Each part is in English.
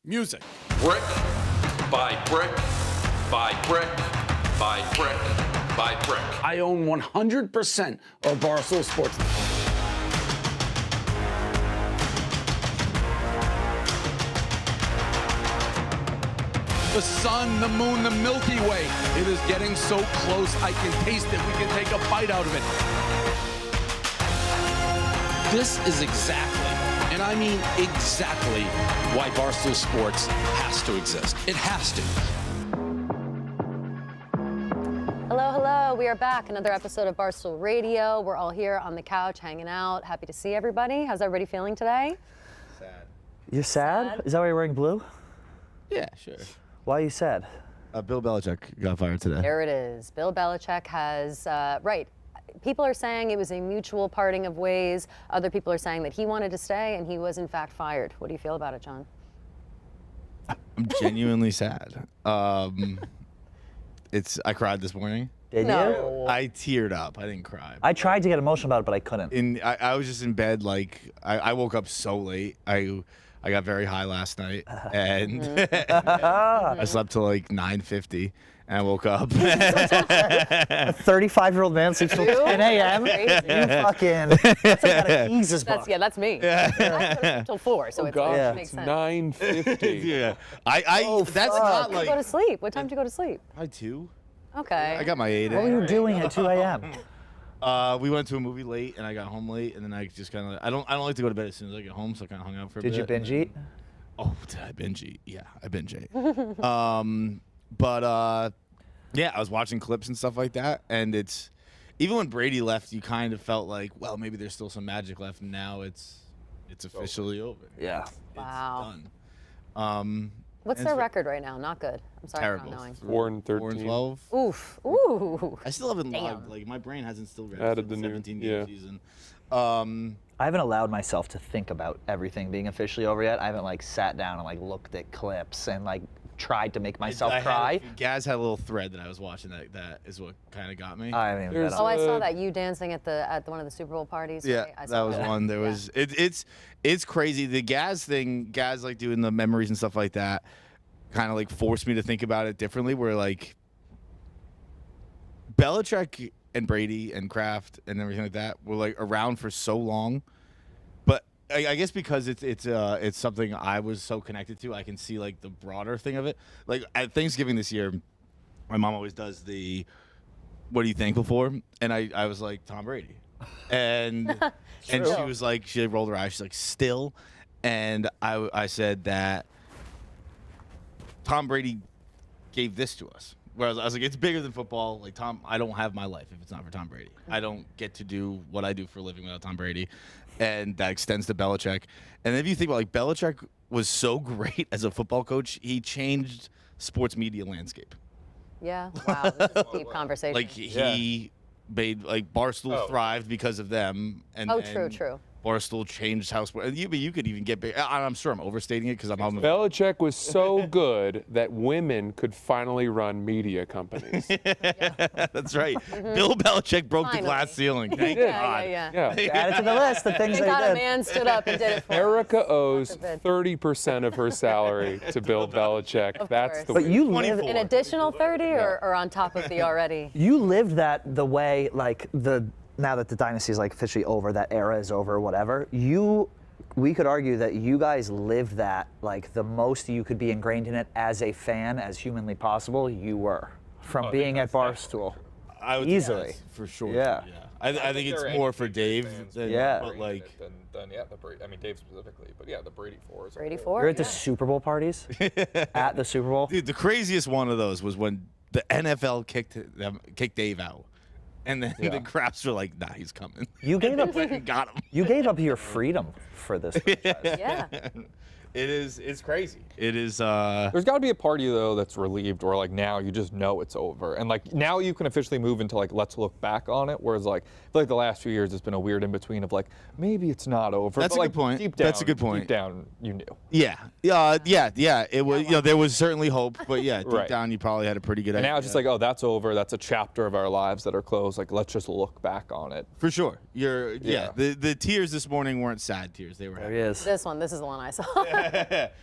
Music. Brick by brick by brick by brick by brick. I own 100% of Barstool Sports. The sun, the moon, the Milky Way. It is getting so close, I can taste it. We can take a bite out of it. This is exactly, and I mean exactly, why Barstool Sports has to exist. It has to. Hello, hello. We are back. Another episode of Barstool Radio. We're all here on the couch hanging out. Happy to see everybody. How's everybody feeling today? Sad. You're sad? Is that why you're wearing blue? Yeah, sure. Why are you sad? Bill Belichick got fired today. There it is. Bill Belichick has, right. People are saying it was a mutual parting of ways. Other people are saying that he wanted to stay and he was in fact fired. What do you feel about it, John? I'm genuinely sad. I cried this morning. Did No. you? I teared up. I didn't cry. I tried to get emotional about it, but I couldn't. I was just in bed, like, I woke up so late. I got very high last night, and I slept till like 9:50, and I woke up. A 35-year-old man sleeps till 10 a.m.? You fucking... That's like out of Keegs' book. That's me. I sleep till 4, so it makes sense. 9:50. Yeah. That's fuck. not When did you go to like... sleep? What time did you go to sleep? Probably 2. Okay. I got my 8 What were you doing at 2 a.m.? We went to a movie late, and I got home late, and then I just kind of... I don't like to go to bed as soon as I get home, so I kind of hung out for a bit. Did you binge eat? Oh, did I binge eat? Yeah, I binge ate. Yeah, I was watching clips and stuff like that, and it's... Even when Brady left, you kind of felt like, well, maybe there's still some magic left, and now it's officially over. Yeah. Wow. It's done. What's and their it's record right now? Not good. I'm sorry Terrible. for not knowing. 4-13. 4-12. Oof. Ooh. I still haven't Damn. logged. Like, my brain hasn't still read Added the the new- 17 yeah. game season. I haven't allowed myself to think about everything being officially over yet. I haven't, like, sat down and, like, looked at clips and, like, tried to make myself cry. Gaz had a little thread that I was watching that is what kind of got me. I haven't even There's- read Oh, on. I saw that. You dancing at one of the Super Bowl parties. Yeah, Right? I that saw was one. There was it's crazy. The Gaz thing, Gaz like doing the memories and stuff like that, kind of like forced me to think about it differently. Where like Belichick and Brady and Kraft and everything like that were like around for so long, but I guess because it's something I was so connected to, I can see like the broader thing of it. Like at Thanksgiving this year, my mom always does the "What are you thankful for?" and I was like Tom Brady, and and she was like she rolled her eyes. She's like still, and I said that Tom Brady gave this to us. Whereas I was like, it's bigger than football. Like Tom, I don't have my life if it's not for Tom Brady. I don't get to do what I do for a living without Tom Brady, and that extends to Belichick. And if you think about like Belichick was so great as a football coach, he changed sports media landscape. Yeah. Wow. This is a deep conversation. Like he made like Barstool thrived because of them. And True. Barstool changed how sports. You could even get big. I'm sure I'm overstating it because I'm home. Belichick was so good that women could finally run media companies. That's right. Bill Belichick broke the glass ceiling. Thank God. Yeah. Yeah. Add it to the list, the things Thank they God a did. man stood up and did it for us. Erica owes forbid. 30% of her salary to Bill Belichick. Of That's course. the But you live, 24. An additional 30 or on top of the already? you lived that the way, like, now that the dynasty is like officially over, that era is over, whatever, we could argue that you guys lived that, like, the most you could be ingrained in it as a fan, as humanly possible, you were. From being at Barstool. I would Easily. say for sure. Yeah. I think it's more for Dave than but like the Brady. I mean Dave specifically, but yeah, the Brady Fours. Brady Four. You're at the Super Bowl parties? At the Super Bowl? dude, the craziest one of those was when the NFL kicked Dave out. And then the Krafts were like, nah, he's coming. You gave up Got him. You gave up your freedom for this franchise. Yeah. It's crazy. It is There's got to be a party though that's relieved, or like now you just know it's over, and like now you can officially move into like let's look back on it. Whereas like I feel like the last few years it's been a weird in between of like maybe it's not over. That's but, a like, good point. Deep down, That's a good point. Deep down, you knew. Yeah. It was there was certainly hope, but yeah, deep Right. down you probably had a pretty good And idea. now it's just like, oh, that's over. That's a chapter of our lives that are closed. Like let's just look back on it. for sure. Yeah. The tears this morning weren't sad tears. They were There happy. he is. This is the one I saw.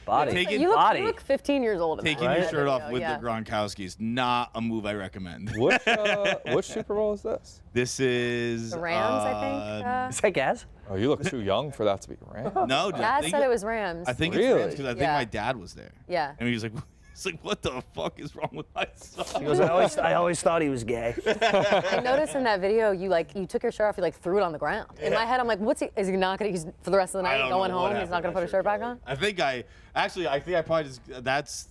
Body. Taking- You Body. look 15 years old. in that, Taking right? your shirt off Video, with yeah. the Gronkowski's not a move I recommend. Which Super Bowl is this? This is The Rams, I think. Is that Gaz? Oh, you look too young for that to be Rams. No, Dad said it was Rams. I think Really? it's Rams because I think Yeah. my dad was there. Yeah. And he was like, it's like, what the fuck is wrong with my son? He goes, I always thought he was gay. I noticed in that video you took your shirt off, you threw it on the ground. In my head, I'm like, is he not gonna? He's for the rest of the I night don't going know what home. He's happened not gonna to put my his shirt back bro. on. I think I probably just that's.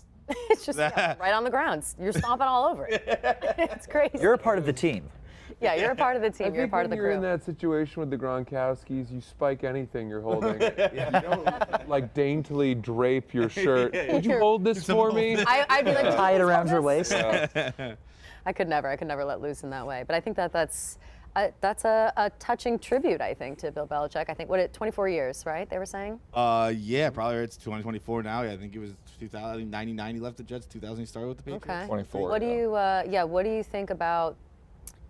It's just right on the ground. You're stomping all over it. It's crazy. You're a part of the team. Yeah, you're a part of the team. I You're a think part of when the you're in crew. that situation with the Gronkowskis, you spike anything you're holding. You don't, like daintily drape your shirt. Would you hold this for me? I'd be like, Tie it around your "Hold this?" waist. I could never let loose in that way. But I think that's a touching tribute, I think, to Bill Belichick. I think 24 years, right? They were saying. Yeah, probably it's 2024 now. Yeah, I think it was 2000, 99 he left the Jets, 2000 he started with the Patriots. Okay. 24, What do yeah. you what do you think about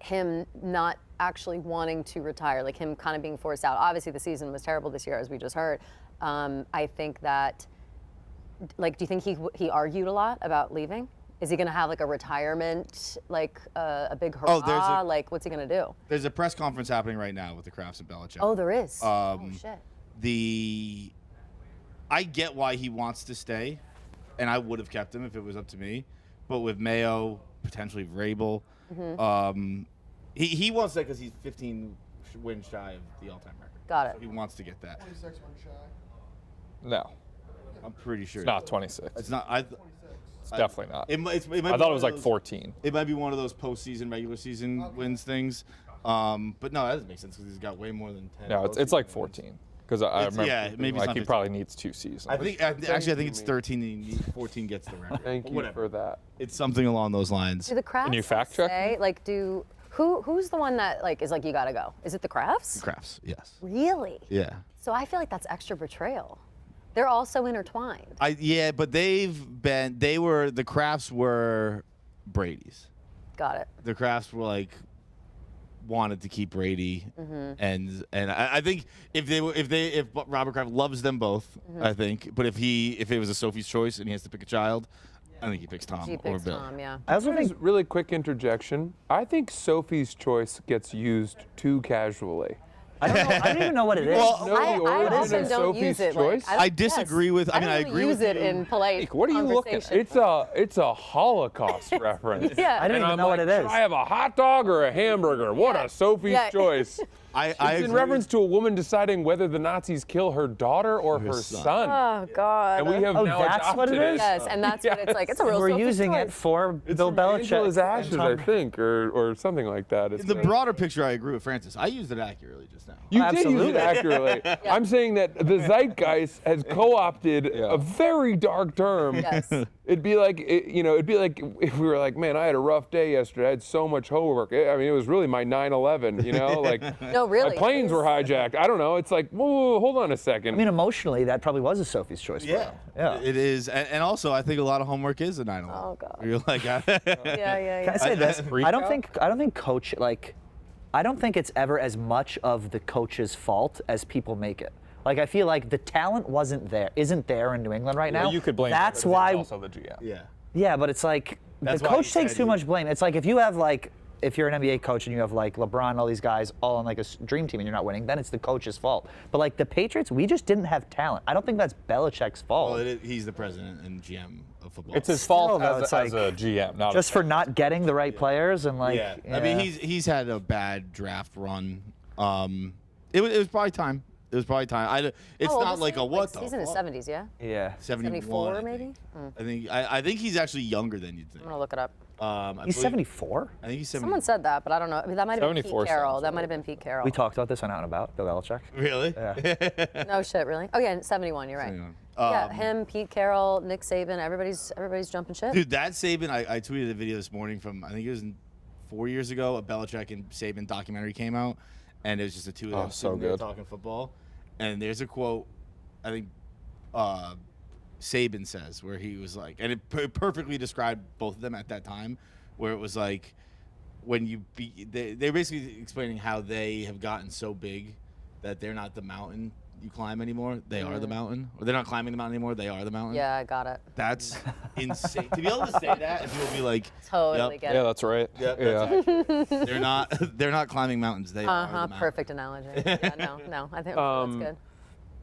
him not actually wanting to retire, like him kind of being forced out? Obviously, the season was terrible this year, as we just heard. I think that, like, do you think he argued a lot about leaving? Is he going to have like a retirement, like a big hurrah? Like, what's he going to do? There's a press conference happening right now with the Crafts and Belichick. Oh, there is. Oh shit. I get why he wants to stay, and I would have kept him if it was up to me. But with Mayo, potentially Vrabel, he wants that because he's 15 wins shy of the all-time record. Got it. So he wants to get that. 26 wins shy. No, I'm pretty sure. it's not 26. It's not. It's definitely not. It might I be thought it one was of like those- 14. It might be one of those postseason, regular season wins things. But no, that doesn't make sense because he's got way more than 10. No, it's like postseason 14. wins. Because I It's- remember yeah, thinking, maybe it's like not he 15. probably needs 2 seasons. I think actually I think it's 13 and 14 gets the record. Thank But you whatever. for that. It's something along those lines. Do the Crafts Can you fact check say, me? like, who's the one that like is like, you gotta go? Is it the Crafts? Crafts, yes. Really? Yeah. So I feel like that's extra betrayal. They're all so intertwined. Yeah, but the Crafts were Brady's. Got it. The Crafts were like wanted to keep Brady, and I think if Robert Kraft loves them both, I think. But if it was a Sophie's choice and he has to pick a child, I think he picks Tom He or picks Bill. Tom, yeah. I also Just think really quick interjection. I think Sophie's choice gets used too casually. I don't even know what it is. Well, Know the I origin often of don't Sophie's use it. choice? Like, I disagree with. I mean, I don't agree use with it you. in polite. Like, what are you looking at? conversation. It's a Holocaust reference. Yeah. I don't And even I'm know like, what it is. should I have a hot dog or a hamburger? What Yeah. a Sophie's Yeah. choice. I It's in agree. reference to a woman deciding whether the Nazis kill her daughter or her son. son. Oh God. And we have Oh, now that's what adopted it is? Yes, and that's what it's like. It's a real We're Sophie's using it choice. for It's Bill from Belichick. Angela's Ashes, and I Tom- think, or something like that. It's The like- broader picture, I agree with Francis. I used it accurately just now. You did use Absolutely. it accurately. I'm saying that the zeitgeist has co-opted a very dark term. Yes. It'd be like, it'd be like if we were like, man, I had a rough day yesterday. I had so much homework. I mean, it was really my 9/11. Like No, really. my planes were hijacked. I don't know. It's like, whoa, hold on a second. I mean, emotionally, that probably was a Sophie's choice. for him. Yeah. It is, and also I think a lot of homework is a 9/11. Oh, God. You're like, Yeah, Can I say this? Freak I don't out? think coach I don't think it's ever as much of the coach's fault as people make it. Like, I feel like the talent isn't there in New England right now. Well, you could blame. That's him, but why. he's also the GM. yeah. Yeah, but it's like That's the why he coach takes said too he- much blame. It's like if you have if you're an NBA coach and you have LeBron, all these guys all on like a dream team and you're not winning, then it's the coach's fault. But like the Patriots, we just didn't have talent. I don't think that's Belichick's fault. Well, he's the president and GM of football. It's his Still, fault though, as, it's as a like- GM, not just for not getting the right players and like. yeah. I mean, he's had a bad draft run. It was probably time. It was probably time. It's How old not is like he? a what He's the in his fuck? 70s, yeah? Yeah. 71, 74 I maybe? think. I think he's actually younger than you'd think. I'm gonna look it up. I He's believe- 74. I think he's 70. Someone said that, but I don't know. I mean, that might have been 74 Pete Carroll. sounds That might right. have been Pete Carroll. We talked about this on Out and About, Bill Belichick. Really? Yeah. No shit, really? Oh yeah, 71. You're right. 71. Yeah, him, Pete Carroll, Nick Saban. Everybody's jumping ship. Dude, that Saban, I tweeted a video this morning from, I think it was 4 years ago, a Belichick and Saban documentary came out, and it was just the two of them Oh, so sitting there good. talking football. And there's a quote, I think Saban says, where he was like, and it perfectly described both of them at that time, where it was like, when you they're basically explaining how they have gotten so big that they're not the mountain you climb anymore, they are the mountain. Or they're not climbing the mountain anymore, they are the mountain. Yeah, I got it. That's insane. To be able to say that and people be like, Totally yep, get Yeah, it. that's right. yep, that's accurate. They're not climbing mountains, they are the mountain. Perfect analogy. Yeah, no, I think that's good.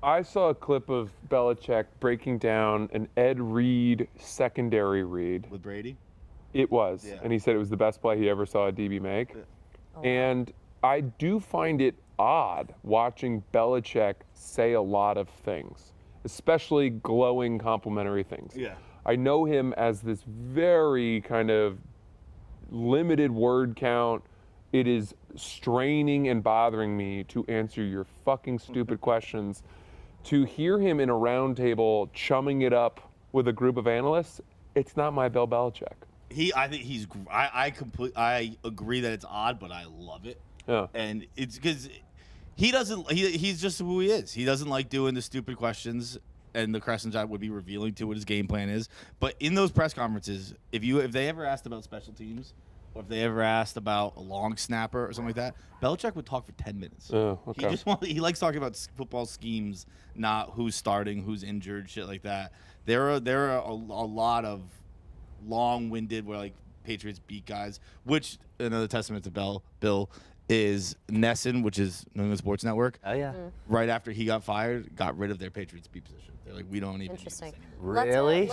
I saw a clip of Belichick breaking down an Ed Reed secondary read. With Brady? It was. Yeah. And he said it was the best play he ever saw a DB make. And I do find it odd watching Belichick say a lot of things, especially glowing complimentary things. Yeah. I know him as this very kind of limited word count. It is straining and bothering me to answer your fucking stupid questions. To hear him in a round table chumming it up with a group of analysts, it's not my Bill Belichick. I think he's. I agree that it's odd, but I love it. Yeah. And it's because he doesn't. He's just who he is. He doesn't like doing the stupid questions and the questions I would be revealing to what his game plan is. But in those press conferences, if they ever asked about special teams, or if they ever asked about a long snapper or something like that, Belichick would talk for 10 minutes. Oh, okay. He likes talking about football schemes, not who's starting, who's injured, shit like that. There are a lot of long-winded where like Patriots beat guys, which another testament to Bill is Nesson, which is New England Sports Network. Oh yeah. Right after he got fired, got rid of their Patriots beat position. They're like, we don't even Interesting. use this anymore. Really?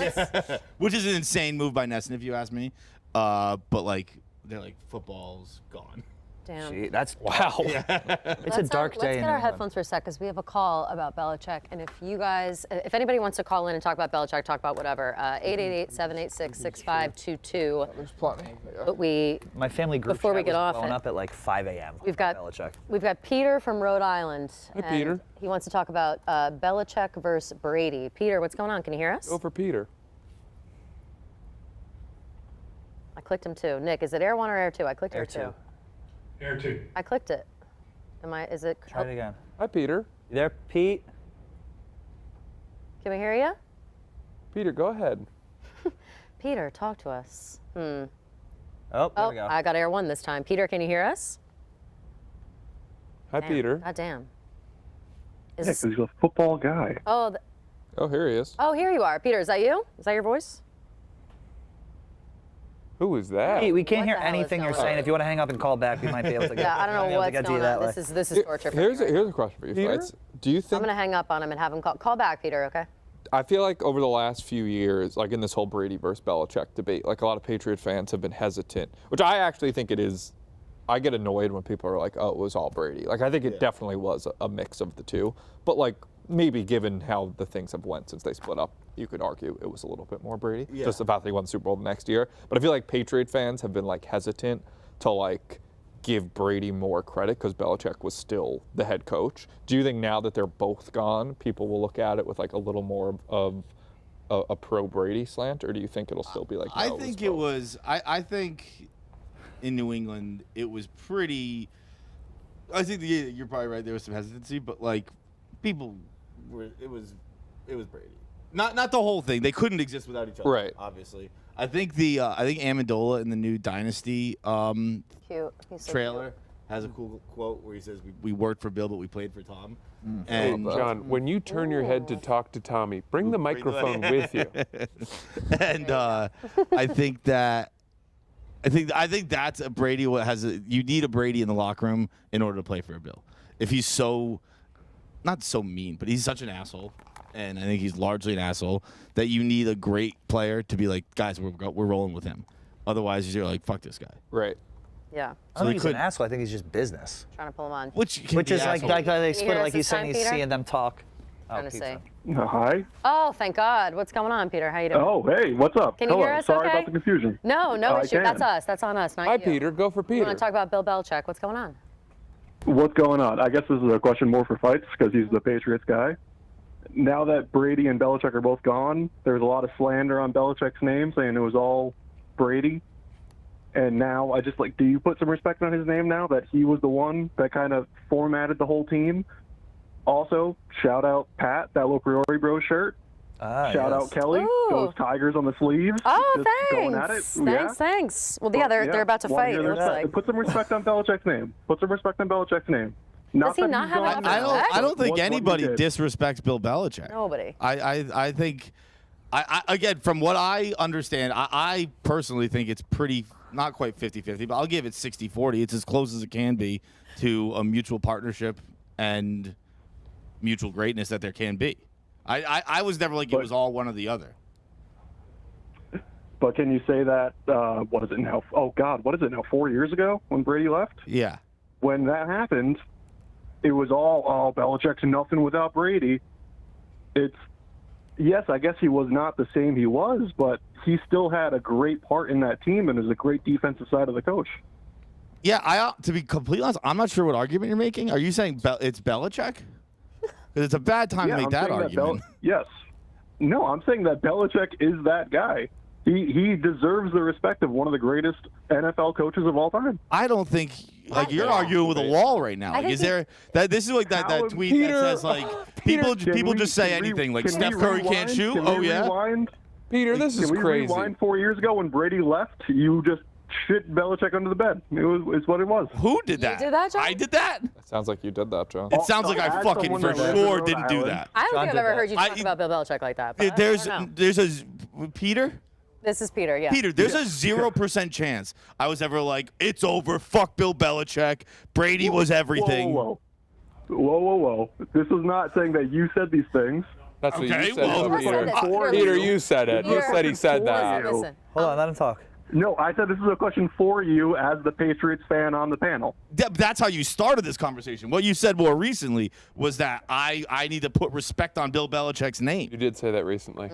Which is an insane move by Nesson, if you ask me. But like, they're like, football's gone. Damn. Gee, that's Wow. It's a dark day. Let's in get our England. headphones for a sec because we have a call about Belichick. And if anybody wants to call in and talk about Belichick, talk about whatever, 888-786-6522. There's plenty. But My family group Before chat we get was off blowing it, up at like 5 a.m. We've got Belichick. Peter from Rhode Island. Hi, and Peter. He wants to talk about Belichick versus Brady. Peter, what's going on? Can you hear us? Go for Peter. I clicked him too. Nick, is it Air 1 or Air 2? I clicked Air 2. Air 2. I clicked it. Is it? Try it again. Hi, Peter. You there, Pete? Can we hear you? Peter, go ahead. Peter, talk to us. Oh, there we go. I got Air 1 this time. Peter, can you hear us? Hi, Peter. God damn. Yeah, 'cause he's a football guy. Oh, Oh, here he is. here you are. Peter, is that you? Is that your voice? Who is that? Pete, we can't What hear the hell is anything you're going saying. on? If you want to hang up and call back, we might be able to get. Yeah, I don't know what's get to you going that on. way. This is torture for me. Here's right a question for you, Peter? Feits. Do you I'm think? gonna hang up on him and have him call back, Peter. Okay. I feel like over the last few years, like in this whole Brady versus Belichick debate, like a lot of Patriot fans have been hesitant, which I actually think it is. I get annoyed when people are like, "Oh, it was all Brady." Like I think it definitely was a mix of the two, but like maybe given how the things have went since they split up, you could argue it was a little bit more Brady. Yeah. Just the fact that he won the Super Bowl the next year. But I feel like Patriot fans have been like hesitant to like give Brady more credit because Belichick was still the head coach. Do you think now that they're both gone, people will look at it with like a little more of a pro Brady slant, or do you think it'll still be like? No, I think it was. I think in New England it was pretty. I think you're probably right. There was some hesitancy, but like people were. It was Brady. Not the whole thing. They couldn't exist without each other. Right. Obviously. I think Amendola in the new Dynasty Cute. He's so trailer has a cool quote where he says, "We worked for Bill, but we played for Tom." And John, when you turn your head to talk to Tommy, bring the microphone with you. and I think that's a Brady. You need a Brady in the locker room in order to play for a Bill. If he's not so mean, but he's such an asshole, and I think he's largely an asshole, that you need a great player to be like, guys, we're rolling with him. Otherwise, you're like, fuck this guy. Right. Yeah. I don't think he's an asshole. I think he's just business. Trying to pull him on. Which is like they split hear it us like he's this time, saying he's Peter? seeing them talk. Trying to say. Hi. Oh, thank God. What's going on, Peter? How you doing? Oh, hey, what's up? Can you Hello. hear us Sorry okay? about the confusion. No I issue. can. That's us. That's on us, not Hi, you. Peter. Go for You Peter. want to talk about Bill Belichick? What's going on? What's going on? I guess this is a question more for Feits because he's the Patriots guy. Now that Brady and Belichick are both gone, there's a lot of slander on Belichick's name saying it was all Brady. And now I just do you put some respect on his name now that he was the one that kind of formatted the whole team? Also, shout out Pat, that little Priori Bro shirt. Shout out Kelly, Ooh. those tigers on the sleeves. Oh, just going at it. Thanks. Well, yeah, they're about to Wanna fight. hear It looks that? like. Put some respect on Belichick's name. Put some respect on Belichick's name. Does he not have enough respect? I don't think What he anybody did. disrespects Bill Belichick. Nobody. I think, again, from what I understand, I personally think it's pretty, not quite 50-50, but I'll give it 60-40. It's as close as it can be to a mutual partnership and mutual greatness that there can be. I was never like it was all one or the other. But can you say that, what is it now? Oh, God, what is it now, 4 years ago when Brady left? Yeah. When that happened, it was all, Belichick's nothing without Brady. Yes, I guess he was not the same he was, but he still had a great part in that team and is a great defensive side of the coach. Yeah, to be completely honest, I'm not sure what argument you're making. Are you saying it's Belichick? Because it's a bad time to make that argument. Yes. No, I'm saying that Belichick is that guy. He deserves the respect of one of the greatest NFL coaches of all time. I don't think you're arguing with a wall right now. Like, is there that this is like that tweet that says like people just say anything like Steph Curry can't shoot? Oh yeah. Peter, this is crazy. Can we rewind 4 years ago when Brady left? You just shit Belichick under the bed. It's what it was. Who did that? You did that, John? I did that. It sounds like you did that, John. It sounds like I fucking for sure didn't do that. I don't think I've ever heard you talk about Bill Belichick like that. But There's a Peter. This is Peter, yeah. Peter, there's a 0% chance I was ever like, it's over, fuck Bill Belichick, Brady was everything. Whoa. This is not saying that you said these things. That's what Okay, you said, well, Peter. Peter, you said it. You said he said that. Listen. Hold on, let him talk. No, I said this is a question for you as the Patriots fan on the panel. That's how you started this conversation. What you said more recently was that I need to put respect on Bill Belichick's name. You did say that recently.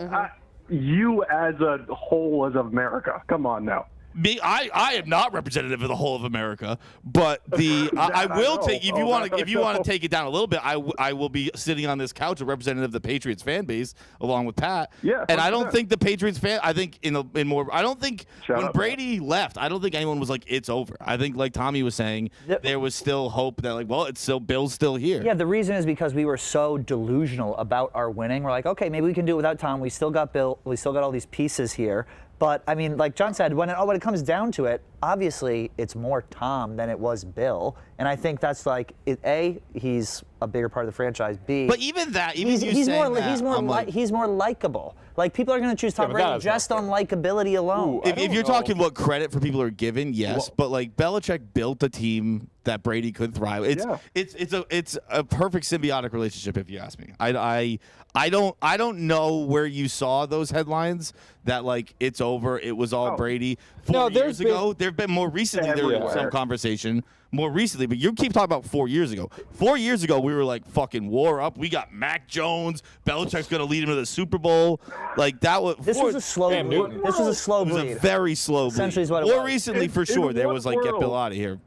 You as a whole as America. Come on now. Me, I am not representative of the whole of America, but I will take if you want to take it down a little bit. I will be sitting on this couch a representative of the Patriots fan base along with Pat. Yeah, and I don't think the Patriots fan. I think I don't think when Brady left, I don't think anyone was like it's over. I think like Tommy was saying, there was still hope that it's still Bill's still here. Yeah, the reason is because we were so delusional about our winning. We're like, okay, maybe we can do it without Tom. We still got Bill. We still got all these pieces here. But, I mean, like John said, when it comes down to it, obviously it's more Tom than it was Bill. And I think that's like, A, he's a bigger part of the franchise. B, but even that, he's more likable. Like, people are going to choose Tom Brady just on likability alone. If you're talking what credit for people are given, yes. But, like, Belichick built a team that Brady could thrive. It's a perfect symbiotic relationship, if you ask me. I don't know where you saw those headlines that like it's over. It was all Brady. 4 years ago, there've been more recently. There was some conversation more recently, but you keep talking about 4 years ago. 4 years ago, we were like fucking war up. We got Mac Jones. Belichick's gonna lead him to the Super Bowl. Like that was. This was a slow bleed. This was a slow bleed. It was a very slow bleed. Essentially is what it was. More recently, for sure, there was like get Bill out of here,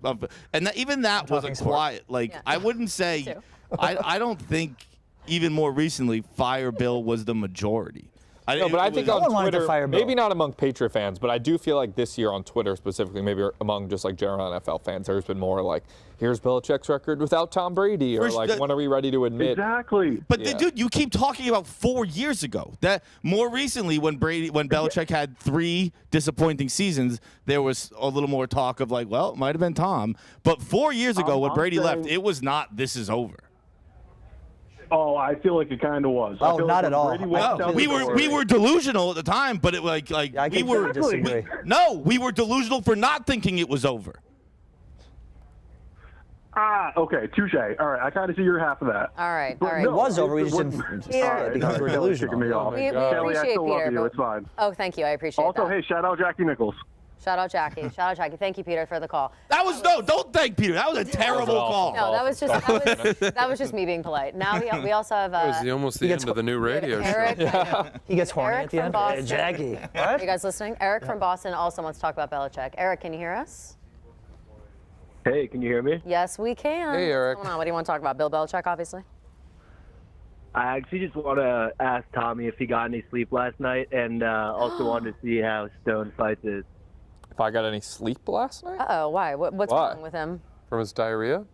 and even that was a quiet. Like I wouldn't say. I don't think. Even more recently, fire Bill was the majority. No, but I think on Twitter, maybe not among Patriot fans, but I do feel like this year on Twitter specifically, maybe among just like general NFL fans, there's been more like, here's Belichick's record without Tom Brady, or like, when are we ready to admit? Exactly. But dude, you keep talking about 4 years ago. That more recently, when Belichick had 3 disappointing seasons, there was a little more talk of like, well, it might have been Tom. But 4 years ago, when Brady left, it was not. This is over. Oh, I feel like it kind of was. Oh, not at all. We were delusional at the time, but it we were delusional for not thinking it was over. Okay, touche. All right, I kind of see your half of that. All right. It was over. We just didn't see it because we're delusional. We appreciate Peter. Love you. It's fine. Oh, thank you. I appreciate that. Also, hey, shout out Jackie Nichols. Shout out Jackie. Thank you, Peter, for the call. Don't thank Peter. That was a terrible call. No, that was just me being polite. Now we also have. That was almost the end of the new radio show. He gets horny at the end. Boston. Jackie. Are you guys listening? Eric from Boston also wants to talk about Belichick. Eric, can you hear us? Hey, can you hear me? Yes, we can. Hey, Eric. What's going on? What do you want to talk about? Bill Belichick, obviously. I actually just want to ask Tommy if he got any sleep last night, and also wanted to see how Stone Feits is. If I got any sleep last night? Uh-oh, why? What's wrong with him? From his diarrhea?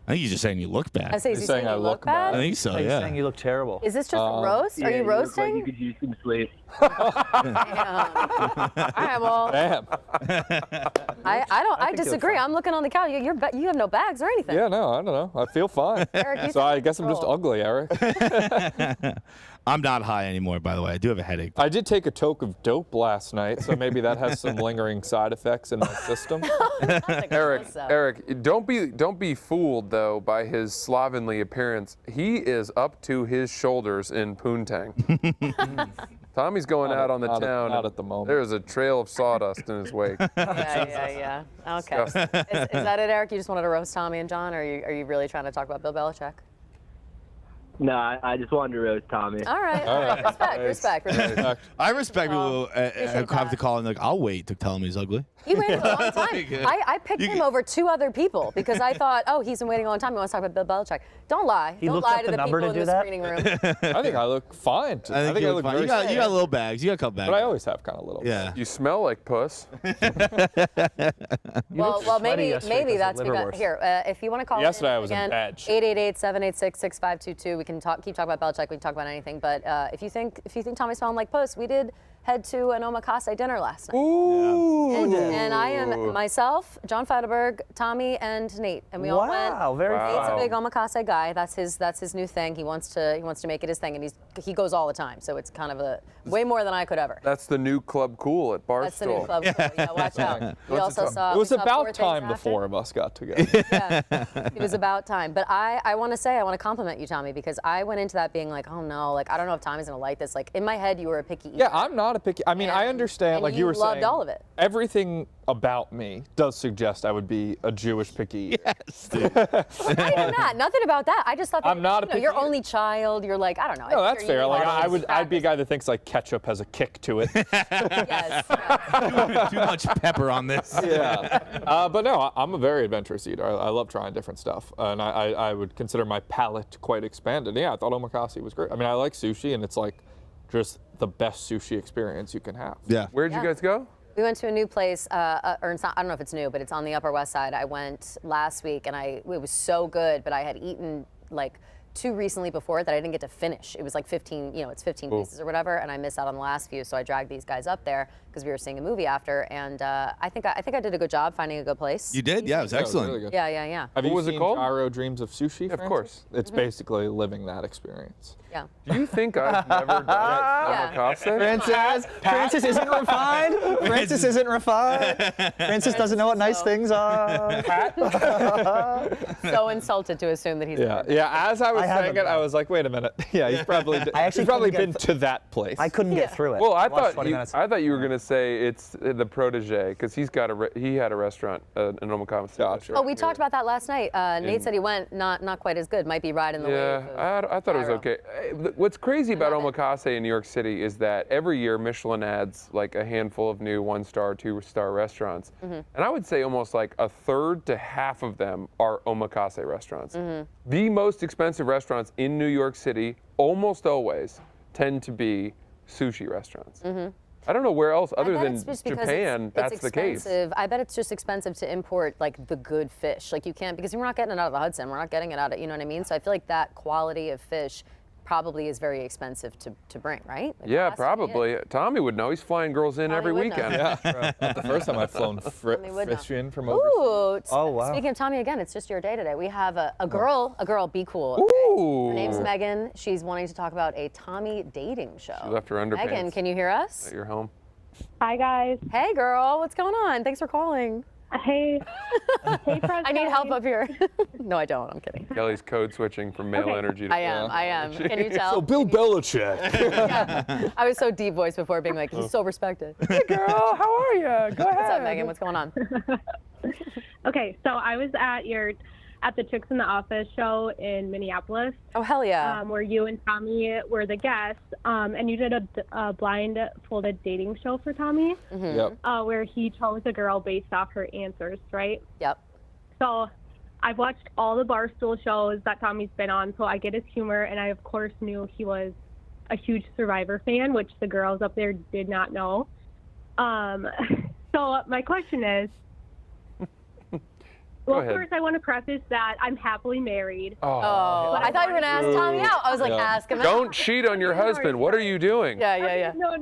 I think he's just saying you look bad. I say, is he saying I look bad? I think so, He's yeah. saying you look terrible. Is this just a roast? Are you roasting? You could use some sleep. All right, well, Damn. I disagree. I'm looking on the couch. You have no bags or anything. Yeah, no, I don't know. I feel fine. Eric, you So I sound guess I'm just control. ugly, Eric. I'm not high anymore, by the way. I do have a headache. I did take a toke of dope last night, so maybe that has some lingering side effects in my system. Eric, don't be fooled though by his slovenly appearance. He is up to his shoulders in poontang. Tommy's going out on the town. Not at the moment. There's a trail of sawdust in his wake. Yeah. Okay. Is that it, Eric? You just wanted to roast Tommy and John, or are you really trying to talk about Bill Belichick? No, I just wanted to roast Tommy. All right. Respect. I respect people who have to call and like, I'll wait to tell him he's ugly. He waited a long time. I picked him over 2 other people because I thought, oh, he's been waiting a long time. He wants to talk about Bill Belichick. Don't lie. He Don't looked lie up to the the number people to in do the that? screening room. I think I look fine. I think I look fine. very You got straight. little bags. You got a couple bags. But I always have kind of little. Yeah. You smell like puss. Well, maybe yesterday 'cause that's of liver because wars. here. If you want to call Yesterday in I was in again, bad shape. 888-786-6522. We can keep talking about Belichick. We can talk about anything. But if you think Tommy's smelling like puss, we did head to an omakase dinner last night. Ooh. And I am myself, John Feidelberg, Tommy, and Nate, and we all went. Wow, very Nate's fun. a big omakase guy. That's his new thing. He wants to make it his thing, and he goes all the time. So it's kind of way more than I could ever. That's the new club cool at Barstool. That's the new club. Yeah, watch out. We also saw. It was we saw about Four time Things the 4 of us got together. Yeah, it was about time. But I want to compliment you, Tommy, because I went into that being like, oh no, like I don't know if Tommy's gonna like this. Like in my head, you were a picky eater. Yeah, I'm not a picky. I mean, I understand. and Like you were saying, loved all of it. Everything about me does suggest I would be a Jewish picky eater. Yes, dude. Not even that. Nothing about that. I just thought that, I'm not a picky your eater. only child. You're like, I don't know. No, that's fair. Like I'd be a guy. guy that thinks like ketchup has a kick to it. Yes. Too much pepper on this. Yeah. But no, I'm a very adventurous eater. I love trying different stuff, and I would consider my palate quite expanded. Yeah, I thought omakase was great. I mean, I like sushi, and it's like just the best sushi experience you can have. Yeah. Where'd you guys go? We went to a new place, or it's not, I don't know if it's new, but it's on the Upper West Side. I went last week, and it was so good, but I had eaten like 2 recently before that I didn't get to finish. It was like 15, it's 15 pieces or whatever, and I missed out on the last few, so I dragged these guys up there because we were seeing a movie after, and I think I did a good job finding a good place. You did? Yeah, it was excellent. Really good. Yeah. Have What you was it seen called? Gyro Dreams of Sushi? Of Francis? course. It's basically living that experience. Yeah. Do you think I've never done omakase? Francis isn't refined. Francis isn't refined. Francis doesn't know what nice things are. So insulted to assume that he's Yeah. As I was saying it, I was like, wait a minute. Yeah, he's probably actually he's probably couldn't been get to that place. I couldn't get through it. Well, I watched thought 20 minutes. you were gonna say it's the protege because he had a restaurant, an omakase restaurant. Oh, we talked about that last night. Nate said he went, not quite as good. Might be riding the wave. Yeah, I thought it was gyro. okay. What's crazy about omakase in New York City is that every year Michelin adds like a handful of new 1-star, 2-star restaurants, and I would say almost like a third to half of them are omakase restaurants. The most expensive restaurants in New York City almost always tend to be sushi restaurants. I don't know where else other than Japan that's the case. I bet it's just expensive to import like the good fish. Like you can't, because we're not getting it out of the Hudson. We're not getting it out of, you know what I mean? So I feel like that quality of fish probably is very expensive to bring, right? Like, Yeah, it has to be probably. Tommy would know. He's flying girls in Tommy every would know. weekend. Yeah, not the first time I've flown Tommy would know. fish in from overseas. Ooh, Oh, wow. Speaking of Tommy again, it's just your day today. We have a girl, be cool. Okay? Ooh. Her name's Megan. She's wanting to talk about a Tommy dating show. She left her underpants. Megan, can you hear us? At your home. Hi, guys. Hey, girl, what's going on? Thanks for calling. Hey. Hey, Fred. I need help up here. No, I don't. I'm kidding. Kelly's code switching from male energy to I am. Can you tell? So Bill Belichick. I was so deep voice before being like, he's so respected. Hey, girl, how are you? Go ahead. What's up, Megan? What's going on? Okay, so I was at the Chicks in the Office show in Minneapolis. Oh, hell yeah. Where you and Tommy were the guests, and you did a blindfolded dating show for Tommy. Yep. Where he chose a girl based off her answers, right? Yep. So I've watched all the Barstool shows that Tommy's been on, so I get his humor, and I, of course, knew he was a huge Survivor fan, which the girls up there did not know. So my question is, Well, ahead. first, I want to preface that I'm happily married. Oh, I thought you were going to ask Tommy out. I was like, ask him out. Don't cheat on your husband. What are you doing? Yeah. No.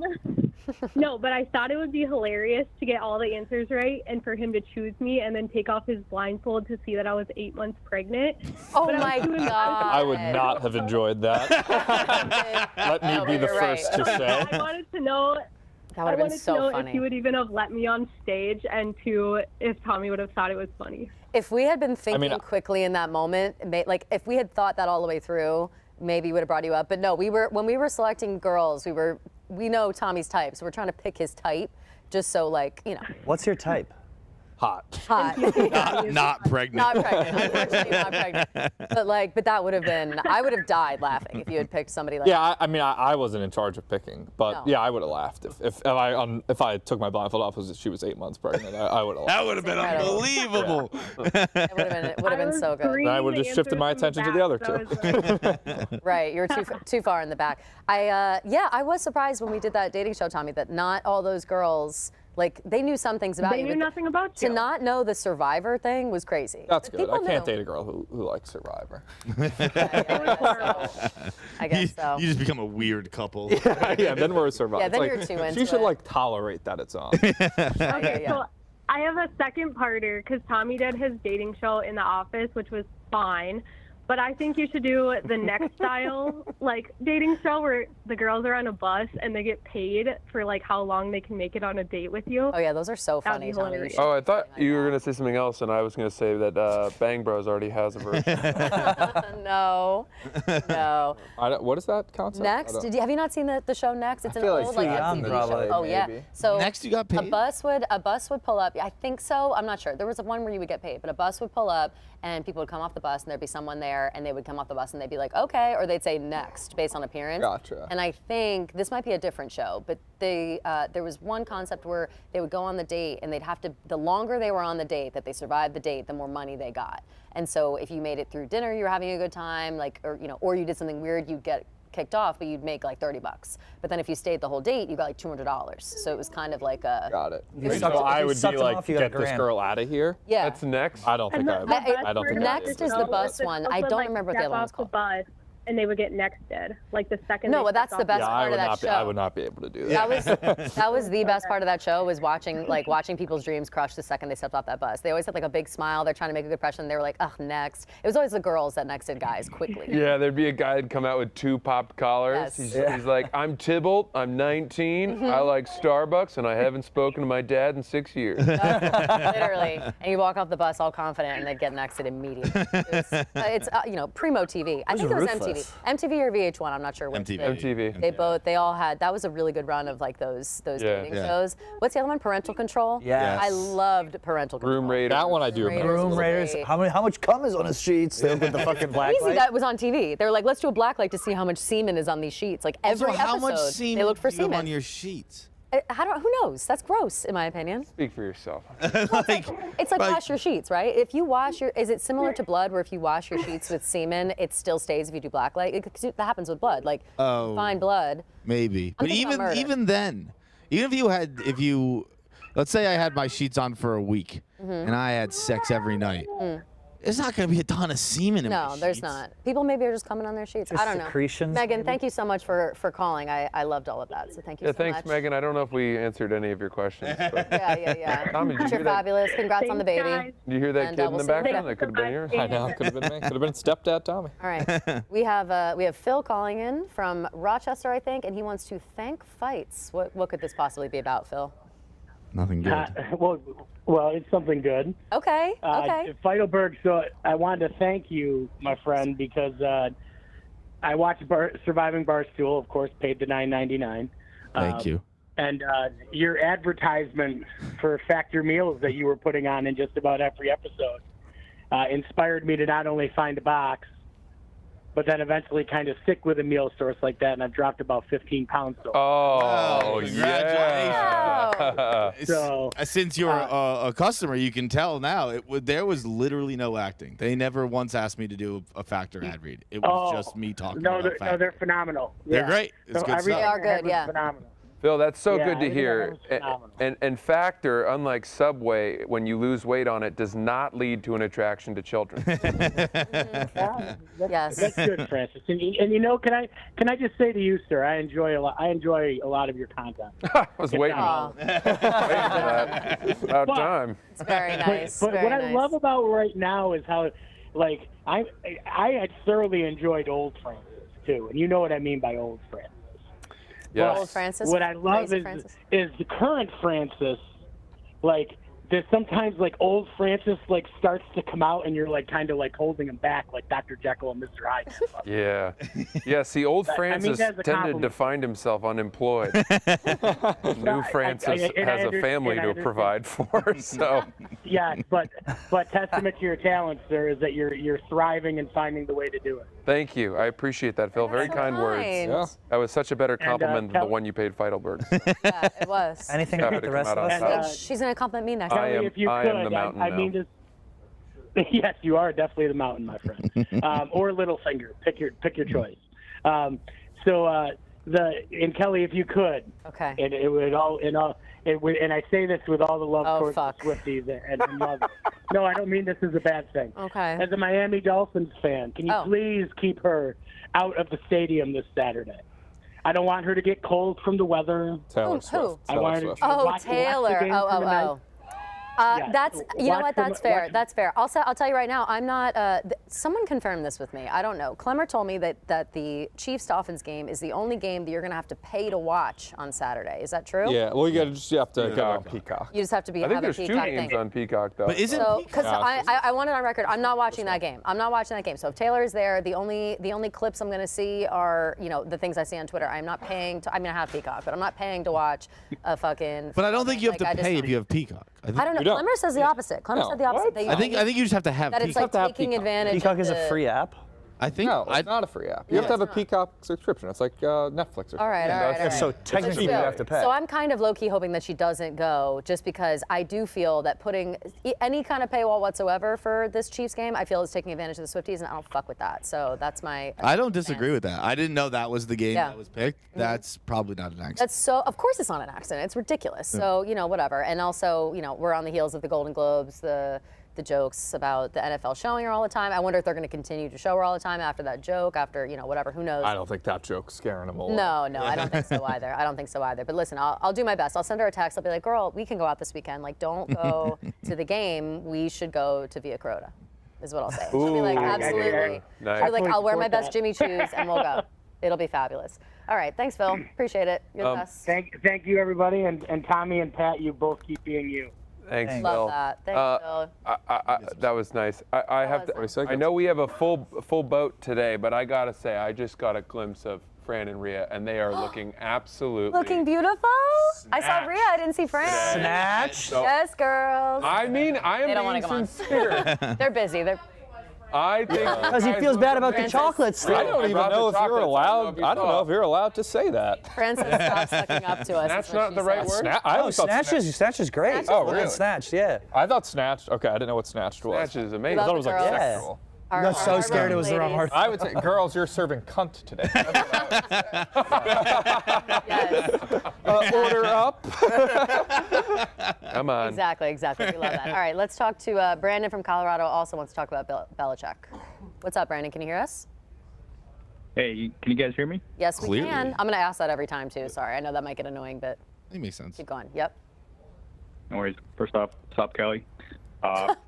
No, but I thought it would be hilarious to get all the answers right and for him to choose me and then take off his blindfold to see that I was 8 months pregnant. Oh But I was my too embarrassed. God. I would not have enjoyed that. Let me be the you're right. first to say. I wanted to know. That would have been so I wanted to know funny. if he would even have let me on stage, and two, if Tommy would have thought it was funny. If we had been thinking quickly in that moment, like if we had thought that all the way through, maybe we would have brought you up. But no, when we were selecting girls, we know Tommy's type, so we're trying to pick his type, just so like, you know. What's your type? Hot. Not pregnant. Not pregnant. Unfortunately, not pregnant. But that would have been. I would have died laughing if you had picked somebody like. Yeah, I wasn't in charge of picking, but No. yeah, I would have laughed if I took my blindfold off and she was 8 months pregnant. I would have laughed. That would have been unbelievable. It would have been so good. Then I would have just shifted my attention to the other two. Right, you're too far in the back. I was surprised when we did that dating show, Tommy, that not all those girls. Like, they knew some things about They you. knew but nothing about you. To not know the Survivor thing was crazy. That's But good. I people can't knew. date a girl who likes Survivor. I guess so. You just become a weird couple. Yeah, then we're a Survivor. Yeah, It's then like, you're too into she should it. like tolerate that it's on. Okay, so I have a second parter because Tommy did his dating show in the office, which was fine. But I think you should do the next style, like dating show where the girls are on a bus and they get paid for like how long they can make it on a date with you. Oh yeah, those are so That'd funny, be Tommy. hilarious. Oh, I thought you were going to say something else, and I was going to say that Bang Bros already has a version. No. What is that concept? Next, have you not seen the show Next? It's an feel like old too like young, MTV probably, show. Oh yeah. maybe. So Next, you got paid? A bus would pull up. I think so. I'm not sure. There was one where you would get paid, but a bus would pull up and people would come off the bus and there'd be someone there and they would come off the bus and they'd be like, okay, or they'd say next based on appearance. Gotcha. And I think this might be a different show, but there was one concept where they would go on the date and they'd have to, the longer they were on the date, that they survived the date, the more money they got. And so if you made it through dinner, you were having a good time, like, or you did something weird, you'd get kicked off, but you'd make like $30. But then if you stayed the whole date, you got like $200. So it was kind of like a. Got it. You So I would be sucked them like, off, you got get a this grand. girl out of here. Yeah. That's next. I don't think I don't think Next is the bus one. I don't remember what the other one's called. Bus, and they would get nexted, like the second. No, they well, that's stepped the off best Yeah, part of that show. I would not be able to do that. That was the best part of that show, was watching people's dreams crush the second they stepped off that bus. They always had like a big smile. They're trying to make a good impression. They were like, ugh, next. It was always the girls that nexted guys quickly. Yeah, there'd be a guy who'd come out with 2 popped collars. Yes. He's like, I'm Tybalt, I'm 19, I like Starbucks, and I haven't spoken to my dad in 6 years. Literally. And you walk off the bus all confident and they'd get nexted immediately. It's primo TV. I think it was ruthless. MTV or VH1. I'm not sure which. MTV. They all had, that was a really good run of like those dating shows. What's the other one? Parental Control? Yes. I loved Parental Control. Room Raiders. That one I do remember. Room Raiders. great. How much cum is on his sheets? They look at the fucking black Easy, light. that was on TV. They were like, let's do a black light to see how much semen is on these sheets. Like every Also, how episode, much semen they looked for do you have semen. on your sheets? Who knows? That's gross, in my opinion. Speak for yourself. It's like wash your sheets, right? If you wash is it similar to blood, where if you wash your sheets with semen, it still stays if you do black light? 'Cause that happens with blood. Like, Oh. you find blood. Maybe. I'm But thinking about murder. even then, if you let's say I had my sheets on for a week Mm-hmm. and I had sex every night, there's not going to be a ton of semen in my No, there's sheets. not. People maybe are just coming on their sheets. Just I don't know. secretions, Megan, maybe? thank you so much for calling. I loved all of that. So thank you Yeah, so thanks, much. Megan. I don't know if we answered any of your questions. But Yeah. Tommy, did you You're hear that? fabulous. Congrats on the Thanks, baby. guys. Did you hear that And, kid in we'll the see you later. background? That could have been yours. I know, could have been me. Could have been stepdad Tommy. All right. We have Phil calling in from Rochester, I think, and he wants to thank Feits. What could this possibly be about, Phil? Nothing good. Well, it's something good. Okay. Okay. Feidelberg, so I wanted to thank you, my friend, because I watched Surviving Barstool, of course, paid the $9.99. Thank you. And your advertisement for Factor Meals that you were putting on in just about every episode inspired me to not only find a box, but then eventually kind of stick with a meal source like that, and I've dropped about 15 pounds. So. Oh, congratulations. yeah. So, Since you're a customer, you can tell now. There was literally no acting. They never once asked me to do a Factor ad read. It was just me talking about Factor. No, they're phenomenal. They're Yeah. great. It's So good everything stuff. They are good, was yeah. Phenomenal. Phil, that's so Yeah, good I to think hear. that was phenomenal. And Factor, unlike Subway, when you lose weight on it, does not lead to an attraction to children. Yeah, Yes. That's good, Francis. And you know, can I just say to you, sir, I enjoy a lot of your content. I was waiting. Aw, Waiting for that. It's about But- time. it's very nice. But very what nice. I love about right now is how, like, I had thoroughly enjoyed old Francis too, and you know what I mean by old Francis. Yes. Old Francis. What I love Crazy Francis. is the current Francis, like, there's sometimes like old Francis like starts to come out and you're like kind of like holding him back like Dr. Jekyll and Mr. Hyde. Yeah. Yeah, see, old I mean Francis that as a tended to compliment. find himself unemployed. New Francis has a family to provide for, so. Yeah, but testament to your talent, sir, is that you're thriving and finding the way to do it. Thank you. I appreciate that, Phil. Very so kind words. kind. Yeah. That was such a better compliment than tell- the one you paid Feidelberg. Yeah, it was. Anything to Happy hit to the come rest out of on us? top. She's gonna compliment me next. I time. am- If you I could, am the mountain I now. mean this. Yes, you are definitely the mountain, my friend, or Littlefinger. Pick your choice. And Kelly, if you could, Okay. and it would all, and I say this with all the love Oh, towards fuck. the Swifties and love. No, I don't mean this as a bad thing. Okay. As a Miami Dolphins fan, can you Oh. please keep her out of the stadium this Saturday? I don't want her to get cold from the weather. Taylor Who? Swift. I Taylor wanted Swift. to- Oh, watch the Taylor. game Oh. tonight. Yeah, That's you know watch what? from- That's fair. watch- That's fair. I'll tell you right now. I'm not. Someone confirmed this with me. I don't know. Clemmer told me that the Chiefs Dolphins game is the only game that you're going to have to pay to watch on Saturday. Is that true? Yeah, well, you have to get it on Peacock. You just have to I have think a there's two Peacock games thing. on Peacock, though. But isn't So, because Yeah, I want it on record, I'm not watching that game. I'm not watching that game. So if Taylor is there, the only clips I'm going to see are the things I see on Twitter. I'm not paying to. I mean, I have Peacock, but I'm not paying to watch a fucking. But I don't think you have like, I to just pay don't- if you have Peacock. I don't know. You don't. Clemmer says the opposite. Clemmer No. said the opposite. What? That you I think you just have to have that it's Peacock. like to have taking Peacock. advantage. Peacock of is a the- free app. I think No, it's not a free app. You have to have a Peacock subscription. It's like Netflix. Or All right, all right, all right. So technically you have to pay. So I'm kind of low-key hoping that she doesn't go, just because I do feel that putting any kind of paywall whatsoever for this Chiefs game, I feel is taking advantage of the Swifties, and I don't fuck with that. So that's my. I don't disagree with that. I didn't know that was the game Yeah. that was picked. That's probably not an accident. That's so. Of course, it's not an accident. It's ridiculous. So whatever. And also, we're on the heels of the Golden Globes, the jokes about the NFL showing her all the time. I wonder if they're going to continue to show her all the time after that joke, after whatever. Who knows? I don't think that joke's scaring them away. No, I don't think so either. I don't think so either. But listen, I'll do my best. I'll send her a text. I'll be like, girl, we can go out this weekend. Like, don't go to the game. We should go to Via Crota, is what I'll say. She'll be like, Ooh. absolutely. Nice. She'll be like, I'll wear my Support best that. Jimmy Choos and we'll go. It'll be fabulous. All right, thanks, Phil. Appreciate it. You're the best. Thank you, everybody, and Tommy and Pat, you both keep being you. Thanks, Thanks. Phil. Love that. Thanks, Phil. That was nice. I have was to. I know we have a full boat today, but I gotta say, I just got a glimpse of Fran and Rhea, and they are looking absolutely. Looking beautiful. I saw Rhea. I didn't see Fran. Snatch. Yes, girls. I mean, I They don't am wanna being come on. sincere. They're busy. I think Because he feels bad about the chocolates. I don't even brought the know if you're chocolates. allowed. I don't know if you're allowed to say that. Francis, stop sucking up to us. That's is what not she the right said. word? I Oh, always thought Snatch is great. Snatch is really? Snatched, yeah. I thought Snatched. Okay, I didn't know what Snatched was. Snatch is amazing. I thought it was like Girls. Yeah. sexual. Our- Got so our scared it was the wrong ladies. word. I would say, girls, you're serving cunt today. Yes. Order up. Come on. Exactly. We love that. All right, let's talk to Brandon from Colorado. Also wants to talk about Belichick. What's up, Brandon? Can you hear us? Hey, can you guys hear me? Yes, we Clearly. can. I'm going to ask that every time too. Sorry, I know that might get annoying, but It makes sense. keep going. Yep. No worries. First off, what's up, Kelly?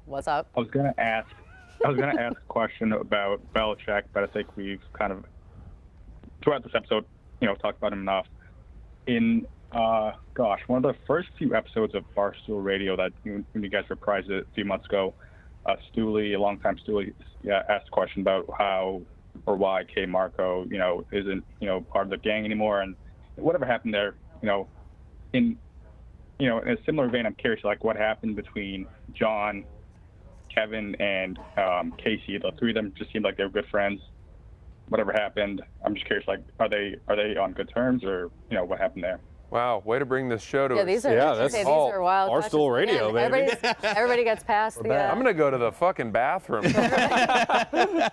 What's up? I was gonna ask a question about Belichick, but I think we've kind of throughout this episode, talked about him enough. In one of the first few episodes of Barstool Radio that when you guys reprised it a few months ago, Stooley, a longtime Stooley, asked a question about how or why K. Marco, isn't part of the gang anymore, and whatever happened there, in a similar vein, I'm curious, like, what happened between John, Kevin, and Casey. The three of them just seemed like they were good friends. whatever happened. I'm just curious, like, are they on good terms, or what happened there? Wow, way to bring this show to Yeah, us. these are wild. Barstool Radio, baby. Everybody gets past the. I'm gonna go to the fucking bathroom.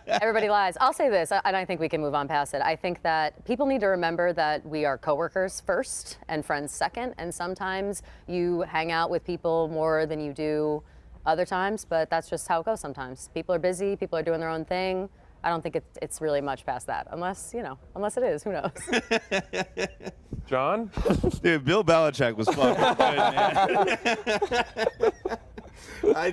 Everybody lies. I'll say this, and I think we can move on past it. I think that people need to remember that we are coworkers first and friends second, and sometimes you hang out with people more than you do other times, but that's just how it goes sometimes. People are busy, people are doing their own thing. I don't think it's really much past that, unless it is, who knows? John? Dude, Bill Belichick was fucking good, man. I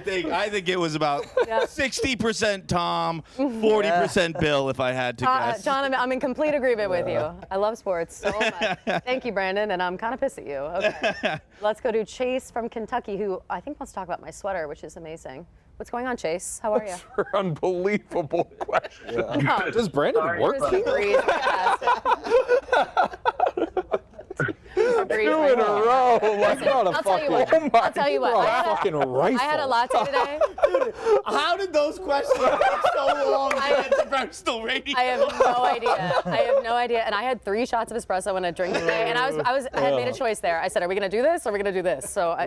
think it was about 60% Tom, 40% Bill, if I had to guess. John, I'm in complete agreement with you. I love sports so much. Thank you, Brandon, and I'm kind of pissed at you. Okay. Let's go to Chase from Kentucky, who I think wants to talk about my sweater, which is amazing. What's going on, Chase? How are you? Unbelievable question. Yeah. Does Brandon work here? Two in a row. I'll tell you what. I had a latte today. Dude, how did those questions take so long to get to Barstool Radio? I have no idea. And I had 3 shots of espresso and a drink today, and I had made a choice there. I said, are we gonna do this or are we gonna do this? So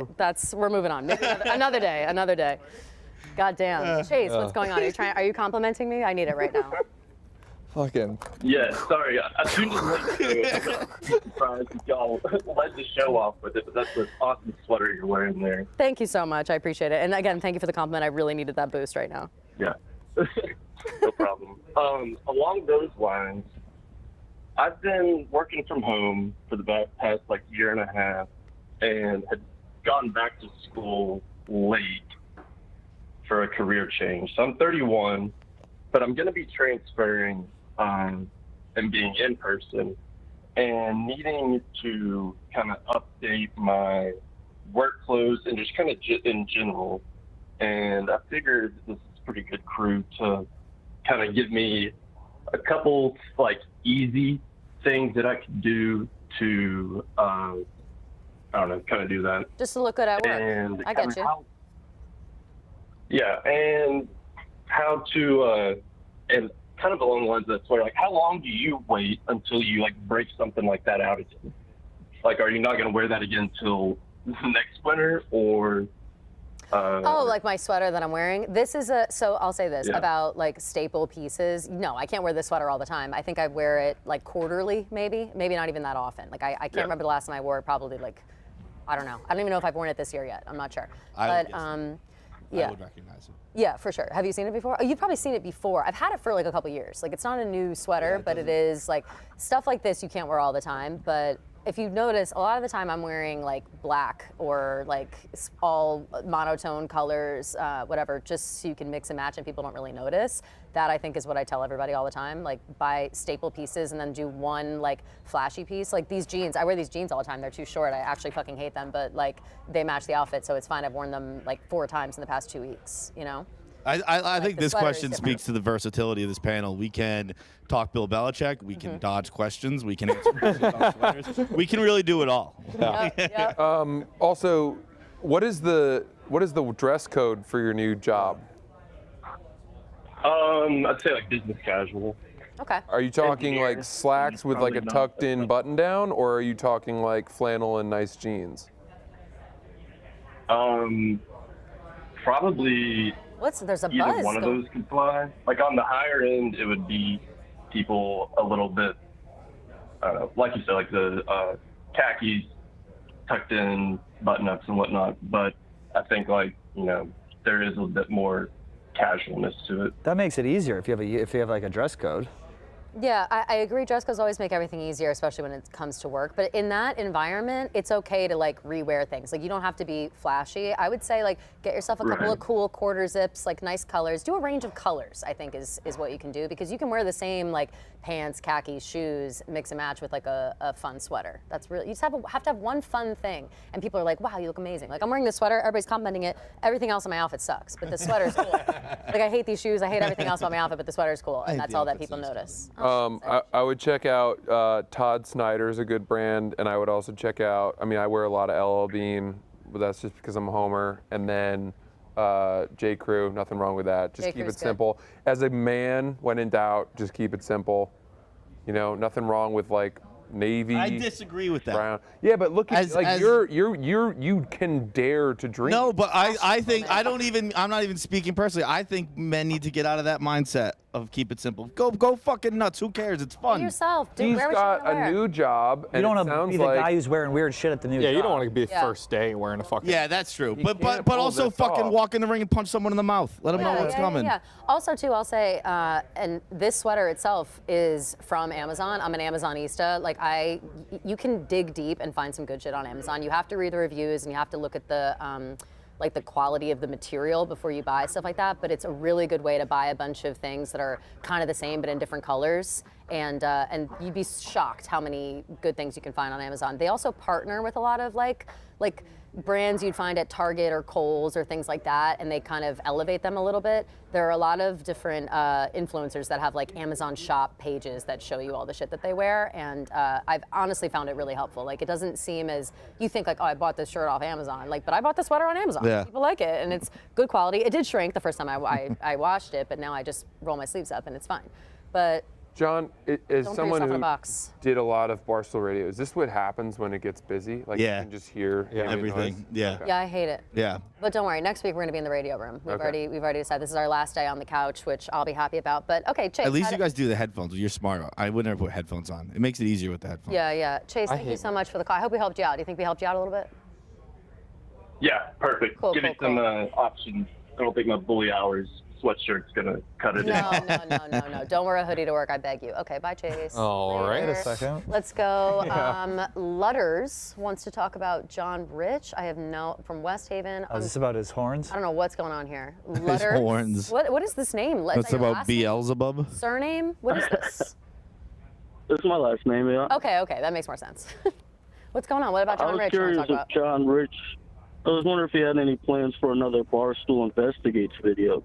we're moving on. Maybe another day. God damn. Chase, what's going on? Are you complimenting me? I need it right now. Fucking. Yeah, sorry. I tuned in late to it. I'm surprised y'all led the show off with it, but that's an awesome sweater you're wearing there. Thank you so much. I appreciate it. And again, thank you for the compliment. I really needed that boost right now. Yeah. No problem. Along those lines, I've been working from home for the past year and a half, and had gone back to school late for a career change. So I'm 31, but I'm going to be transferring and being in person, and needing to kind of update my work clothes and just kind of in general. And I figured this is a pretty good crew to kind of give me a couple easy things that I could do to, I don't know, kind of do that. Just to look good at work. And I get you. And how to, and kind of along the lines of that sweater, how long do you wait until you break something like that out again? Are you not going to wear that again till next winter, or? Like my sweater that I'm wearing. This is so I'll say this about staple pieces. No, I can't wear this sweater all the time. I think I wear it quarterly, maybe not even that often. I can't remember the last time I wore it. Probably I don't know. I don't even know if I've worn it this year yet. I'm not sure. I would recognize it. Yeah, for sure. Have you seen it before? Oh, you've probably seen it before. I've had it for a couple years. It's not a new sweater, but it is stuff like this you can't wear all the time. But if you notice, a lot of the time I'm wearing black or all monotone colors, whatever, just so you can mix and match and people don't really notice. That I think is what I tell everybody all the time. Buy staple pieces and then do one flashy piece. These jeans, I wear these jeans all the time. They're too short. I actually fucking hate them, but they match the outfit, so it's fine. I've worn them 4 times in the past 2 weeks. I think this question speaks to the versatility of this panel. We can talk Bill Belichick. We can dodge questions. We can answer questions about sweaters. We can really do it all. Also, what is the dress code for your new job? I'd say business casual. Okay. Are you talking slacks with a tucked-in button-down, or are you talking flannel and nice jeans? Probably. There's a either buzz. One of those could fly. On the higher end, it would be people a little bit, I don't know, like you said, the khakis, tucked in button-ups and whatnot. But I think there is a bit more casualness to it. That makes it easier if you have a dress code. Yeah, I agree. Dress codes always make everything easier, especially when it comes to work. But in that environment, it's okay to rewear things. You don't have to be flashy. I would say get yourself a couple of cool quarter zips, nice colors. Do a range of colors, I think is what you can do, because you can wear the same pants, khakis, shoes, mix and match with a fun sweater. That's really, you just have to have one fun thing, and people are like, wow, you look amazing. I'm wearing this sweater, everybody's complimenting it. Everything else on my outfit sucks, but the sweater's cool. I hate these shoes, I hate everything else about my outfit, but the sweater's cool, and that's all that people notice. I would check out Todd Snyder's a good brand, and I would also check out, I wear a lot of LL Bean, but that's just because I'm a homer. And then J. Crew, nothing wrong with that. Just J. keep Crew's it good. simple. As a man, when in doubt, just keep it simple. You know, nothing wrong with like navy. I disagree with that. Brown. Yeah, but look at you can dare to dream. No, but I think I'm not even speaking personally. I think men need to get out of that mindset of keep it simple. Go fucking nuts. Who cares? It's fun. Be yourself. Dude, He's wear what you got wanna wear. a new job, You and don't it want to sounds be the like guy who's wearing weird shit at the new Yeah, job. you don't want to be the Yeah. first day wearing a fucking. Yeah, that's true. But can't but pull also this fucking off. walk in the ring and punch someone in the mouth. Let them know what's coming. Yeah. Also, too, I'll say, and this sweater itself is from Amazon. I'm an Amazonista. Like, you can dig deep and find some good shit on Amazon. You have to read the reviews and you have to look at the like the quality of the material before you buy stuff like that. But it's a really good way to buy a bunch of things that are kind of the same but in different colors. And you'd be shocked how many good things you can find on Amazon. They also partner with a lot of like brands you'd find at Target or Kohl's or things like that, and they kind of elevate them a little bit. There are a lot of different influencers that have like Amazon shop pages that show you all the shit that they wear, and I've honestly found it really helpful. Like, it doesn't seem as, you think like, oh, I bought this shirt off Amazon, like, but I bought the sweater on Amazon. Yeah. People like it, and it's good quality. It did shrink the first time I washed it, but now I just roll my sleeves up and it's fine. But John, as Don't put someone yourself in a who box. did a lot of Barstool Radio, is this what happens when it gets busy? Like Yeah. you can just hear ambient Everything. noise? Yeah. Okay. yeah, I hate it. Yeah. But don't worry, next week we're gonna be in the radio room. We've Okay. already decided this is our last day on the couch, which I'll be happy about. But okay, Chase. At least how you do- guys do the headphones. You're smart. I would never put headphones on. It makes it easier with the headphones. Yeah. Chase, thank you hate so much for the call. I hope we helped you out. Do you think we helped you out a little bit? Yeah, perfect. Cool, Give me cool, some options. I don't think my bully hours sweatshirt's gonna cut it in. No. Don't wear a hoodie to work, I beg you. Okay, bye, Chase. All right. Later. Wait a second. Let's go. Lutters wants to talk about John Rich. From West Haven. Oh, is this about his horns? I don't know what's going on here. Lutters. horns. What is this name? Is That's that your about last name? Beelzebub. Surname? What is this? This is my last name, yeah. Okay, that makes more sense. What's going on? What about I John was Rich you wanna curious talk if about? John Rich, I was wondering if he had any plans for another Barstool Investigates video.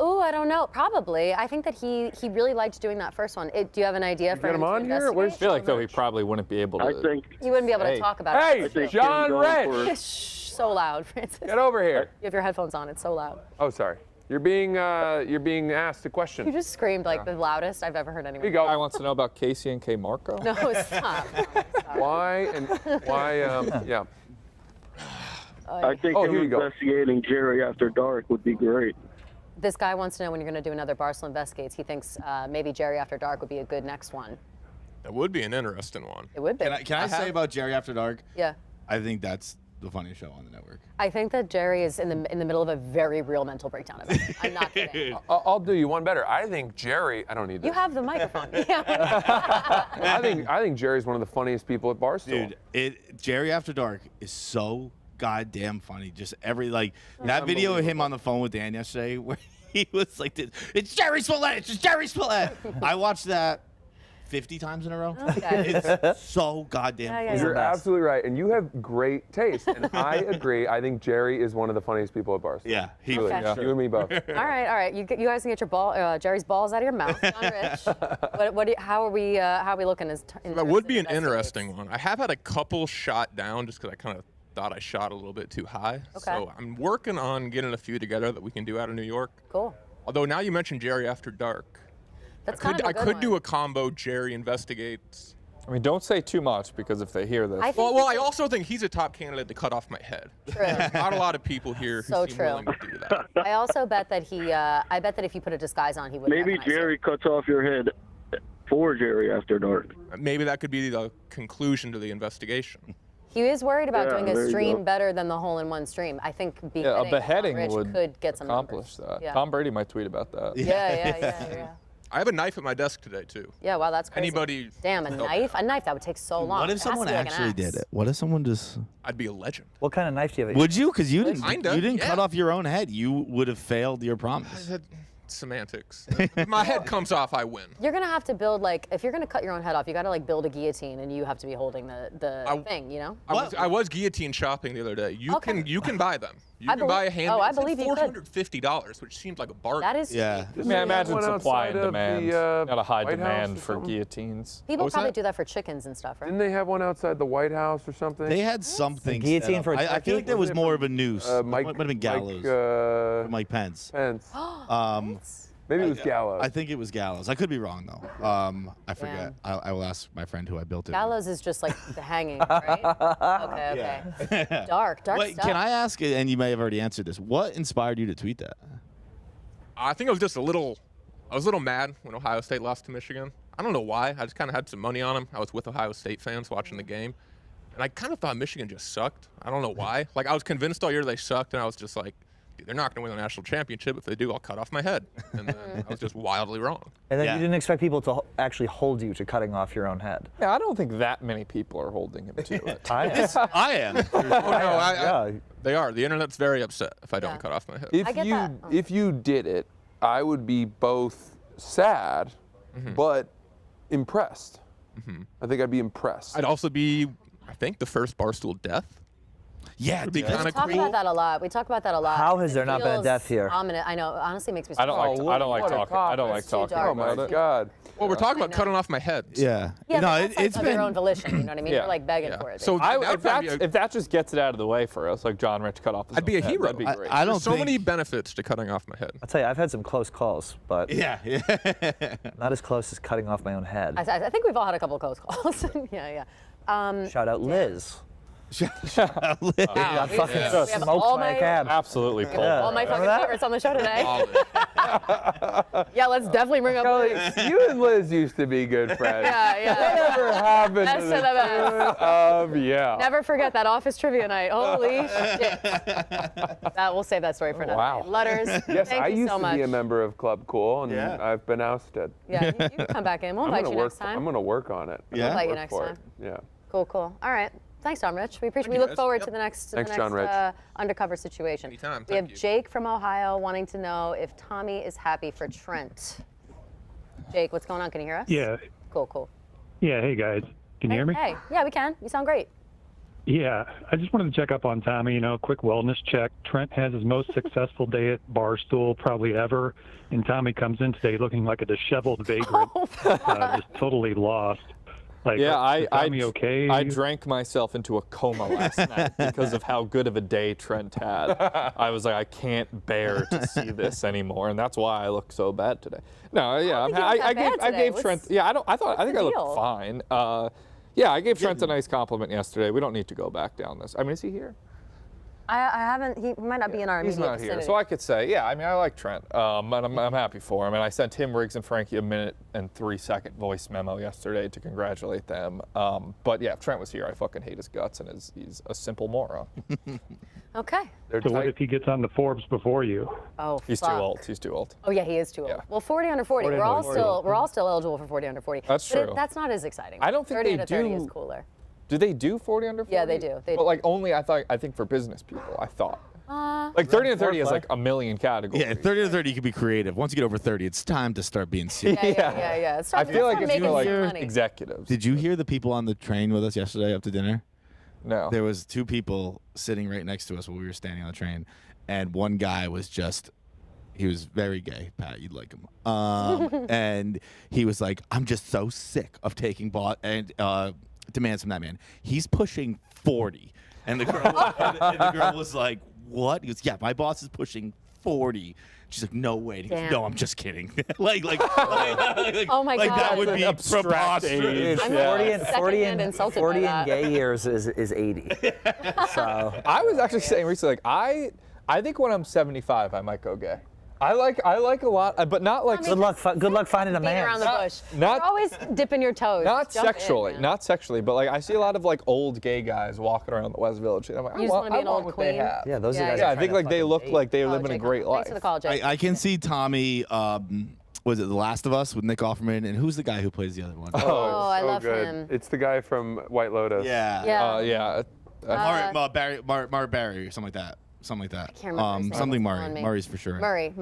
Ooh, I don't know. Probably. I think that he really liked doing that first one. Do you have an idea for get him him to on here? investigate? I feel like though he probably wouldn't be able to. I think You wouldn't be able to Hey. talk about Hey, it. think John him going Rich! Shh, so loud, Francis. Get over here. You have your headphones on. It's so loud. Oh, sorry. You're being asked a You question. just screamed like the loudest I've ever heard anyone. Here you I go. wants to know about Casey and K Marco. No, stop. Why and why? Yeah. I think Oh, him here you go. investigating Jerry After Dark would be great. This guy wants to know when you're going to do another Barstool Investigates. He thinks maybe Jerry After Dark would be a good next one. That would be an interesting one. It would be. Can I say about Jerry After Dark? Yeah. I think that's the funniest show on the network. I think that Jerry is in the middle of a very real mental breakdown of it. I'm not kidding. I'll do you one better. I think Jerry. I don't need this. You have the microphone. Yeah. I think Jerry's one of the funniest people at Barstool. Dude, Jerry After Dark is so goddamn funny. Just that video of him on the phone with Dan yesterday where he was like, "It's Jerry Smollett. It's just Jerry Smollett." I watched that 50 times in a row. Okay. It's so goddamn funny. You're absolutely right, and you have great taste, and I agree. I think Jerry is one of the funniest people at Barstool. Yeah, he really. Okay. Yeah. You and me both. All right. You guys can get your Jerry's balls out of your mouth. John Rich. How are we looking? That would be an interesting one. I have had a couple shot down just because I kind of thought I shot a little bit too high. Okay. So I'm working on getting a few together that we can do out of New York. Cool. Although now you mentioned Jerry After Dark. That's I kind of a good could one. do a combo Jerry Investigates. I mean, don't say too much because if they hear this. I think Well, I also think he's a top candidate to cut off my head. True. Not a lot of people here who So seem true. willing to do that. I also bet that I bet that if you put a disguise on, he would. Maybe recognize you. Jerry cuts off your head for Jerry After Dark. Maybe that could be the conclusion to the investigation. He is worried about Yeah, doing there a you stream go. better than the hole-in-one stream. I think beheading, Yeah, a beheading John Rich would could get some accomplish numbers. that. Yeah. Tom Brady might tweet about that. Yeah. I have a knife at my desk today, too. Yeah, wow, that's crazy. Anybody? Damn, a knife? A knife that would take so long. What It if has to someone be like an actually axe. did it? What if someone just? I'd be a legend. What kind of knife do you have? Would you? Because you didn't. Kinda, You didn't yeah. cut off your own head. You would have failed your promise. Semantics. If my head comes off, I win. You're gonna have to build if you're gonna cut your own head off, you gotta build a guillotine, and you have to be holding the thing, you know? I was guillotine shopping the other day. You can buy them. You can buy a hand. I it's like believe you could. $450, which seems like a bargain. That is Yeah. cheap. Man, imagine one supply and outside of demand. the, Not a high White House demand or for something? guillotines. People was probably that? do that for chickens and stuff, right? Didn't they have one outside the White House or something? They had something. guillotine set up. for a I feel turkey? like there was more of a noose. Mike, Might have been gallows. Mike Pence. Pence. Pence? Maybe it was gallows. I think it was gallows. I could be wrong though. I forget. I will ask my friend who I built it. Gallows is just like the hanging, right? Okay, okay. Dark Wait, stuff. can I ask? And you may have already answered this. What inspired you to tweet that? I think I was just a little mad when Ohio State lost to Michigan. I don't know why. I just kind of had some money on them. I was with Ohio State fans watching the game. And I kind of thought Michigan just sucked. I don't know why. Like, I was convinced all year they sucked, and I was just like, dude, they're not going to win the national championship. If they do, I'll cut off my head. And then I was just wildly wrong. And then you didn't expect people to actually hold you to cutting off your own head. Yeah, I don't think that many people are holding him to it. I am. Oh, no, Yeah. they are. The internet's very upset if I don't cut off my head. If you did it, I would be both sad, but impressed. I think I'd be impressed. I'd also be, I think, the first Barstool death. Yeah, It'd be We kind of talk cool. about that a lot. We talk about that a lot. How has there not been a Feels death here? Ominous. I know. Honestly, it makes me. I don't like. so I don't like what a talking. I don't like It's too talking dark. Oh my about it. God. Well, we're talking about know. cutting off my head. Yeah. Yeah, no, but that's it's like been of their own volition. You know what I mean? Yeah. They're like begging Yeah. for it. So I, that would if, probably that's, be a- if that just gets it out of the way for us, like John Rich cut off his I'd be a own head, hero. that'd be great. I don't There's so think- many benefits to cutting off my head. I'll tell you, I've had some close calls, but yeah. not as close as cutting off my own head. I think we've all had a couple of close calls. yeah. Shout out Liz. Shout out Liz. Got we- fucking we have smoked all by a my- cab. Absolutely pulled. Yeah. All my Remember fucking that? favorites on the show today. All of it. Yeah, let's definitely bring up. Kelly, Liz. you and Liz used to be good friends. Yeah. Whatever happened Best to of the the best. two of yeah. Never forget that office trivia night. Holy shit. We'll save that story for another Wow. day. Letters, Yes, thank I you used so to much. be a member of Club Cool, and Yeah. I've been ousted. Yeah, you can come back in. We'll I'm invite gonna you work. next time. I'm gonna work on it. Yeah? We'll invite you Work next for time. it. Yeah. Cool. Thanks, Tom Rich. We appreciate. Thank We you, look guys. forward Yep. to the next, Thanks, John Rich. undercover situation. Anytime. We have Thank you. Jake from Ohio wanting to know if Tommy is happy for Trent. Jake, what's going on? Can you hear us? Yeah. Cool. Yeah. Hey, guys. Can you hear me? Hey. Yeah, we can. You sound great. Yeah. I just wanted to check up on Tommy, quick wellness check. Trent has his most successful day at Barstool probably ever, and Tommy comes in today looking like a disheveled vagrant, just totally lost. Like, Yeah, is Tommy okay? I drank myself into a coma last night because of how good of a day Trent had. I was like, I can't bear to see this anymore, and that's why I look so bad today. No, yeah, think you look that bad I today. gave Trent. Yeah, I think I the looked deal? fine. Yeah, I gave Trent a nice compliment yesterday. We don't need to go back down this. I mean, is he here? I haven't. He might not be in our He's immediate not here, vicinity. so I could say, yeah. I mean, I like Trent, and I'm happy for him. And I sent him, Riggs, and Frankie a 1-and-3-second voice memo yesterday to congratulate them. But yeah, if Trent was here, I fucking hate his guts, and he's a simple moron. Okay. So what if he gets on the Forbes before you? Oh, He's fuck. too old. He's too old. Oh yeah, he is too old. Yeah. Well, 40 under 40. 40 We're all under 40. still eligible for 40 under 40. That's But true. that's not as exciting. I don't think 30 they under 30 is do- cooler. Do they do 40 under 40? Yeah, they do. They but do. like only I think for business people. I thought. Like 30 and 30 is like a million categories. Yeah, 30 to 30, you can be creative. Once you get over 30, it's time to start being serious. Yeah. I Start, feel like start it's making for like some money. executives. Did you hear the people on the train with us yesterday up to dinner? No. There was two people sitting right next to us while we were standing on the train, and one guy was he was very gay, Pat, you'd like him. And he was like, I'm just so sick of taking demands from that man. He's pushing 40. And the girl was like, what? He goes, yeah, my boss is pushing 40. She's like, no way. And he goes, Damn. no, I'm just kidding. like, Oh my like God. that would That's be an abstract age. preposterous. I'm Yeah. 40 and 40 secondhand and insulted 40 by in that. gay years is 80. So I was actually saying recently, like I think when I'm 75, I might go gay. I like a lot, but not like good luck finding a Beating man. around the bush. not- You're always dipping your toes. not Jump in, sexually, man. not sexually, but like I see a lot of like old gay guys walking around the West Village. And I'm like, You just wanna be an old what they queen? have. Yeah, those are Yeah, guys. Yeah, that I try think to like they fucking look date. like they're Oh, living a Jacob, great life. Thanks for the call, Jake. I can see Tommy, was it The Last of Us with Nick Offerman? And who's the guy who plays the other one? Oh, I so love good. him. It's the guy from White Lotus. Yeah. Yeah. Mark Barry or something like that. Something like that. can't remember his name. Something It's Murray. killing me. Murray's for sure. Murray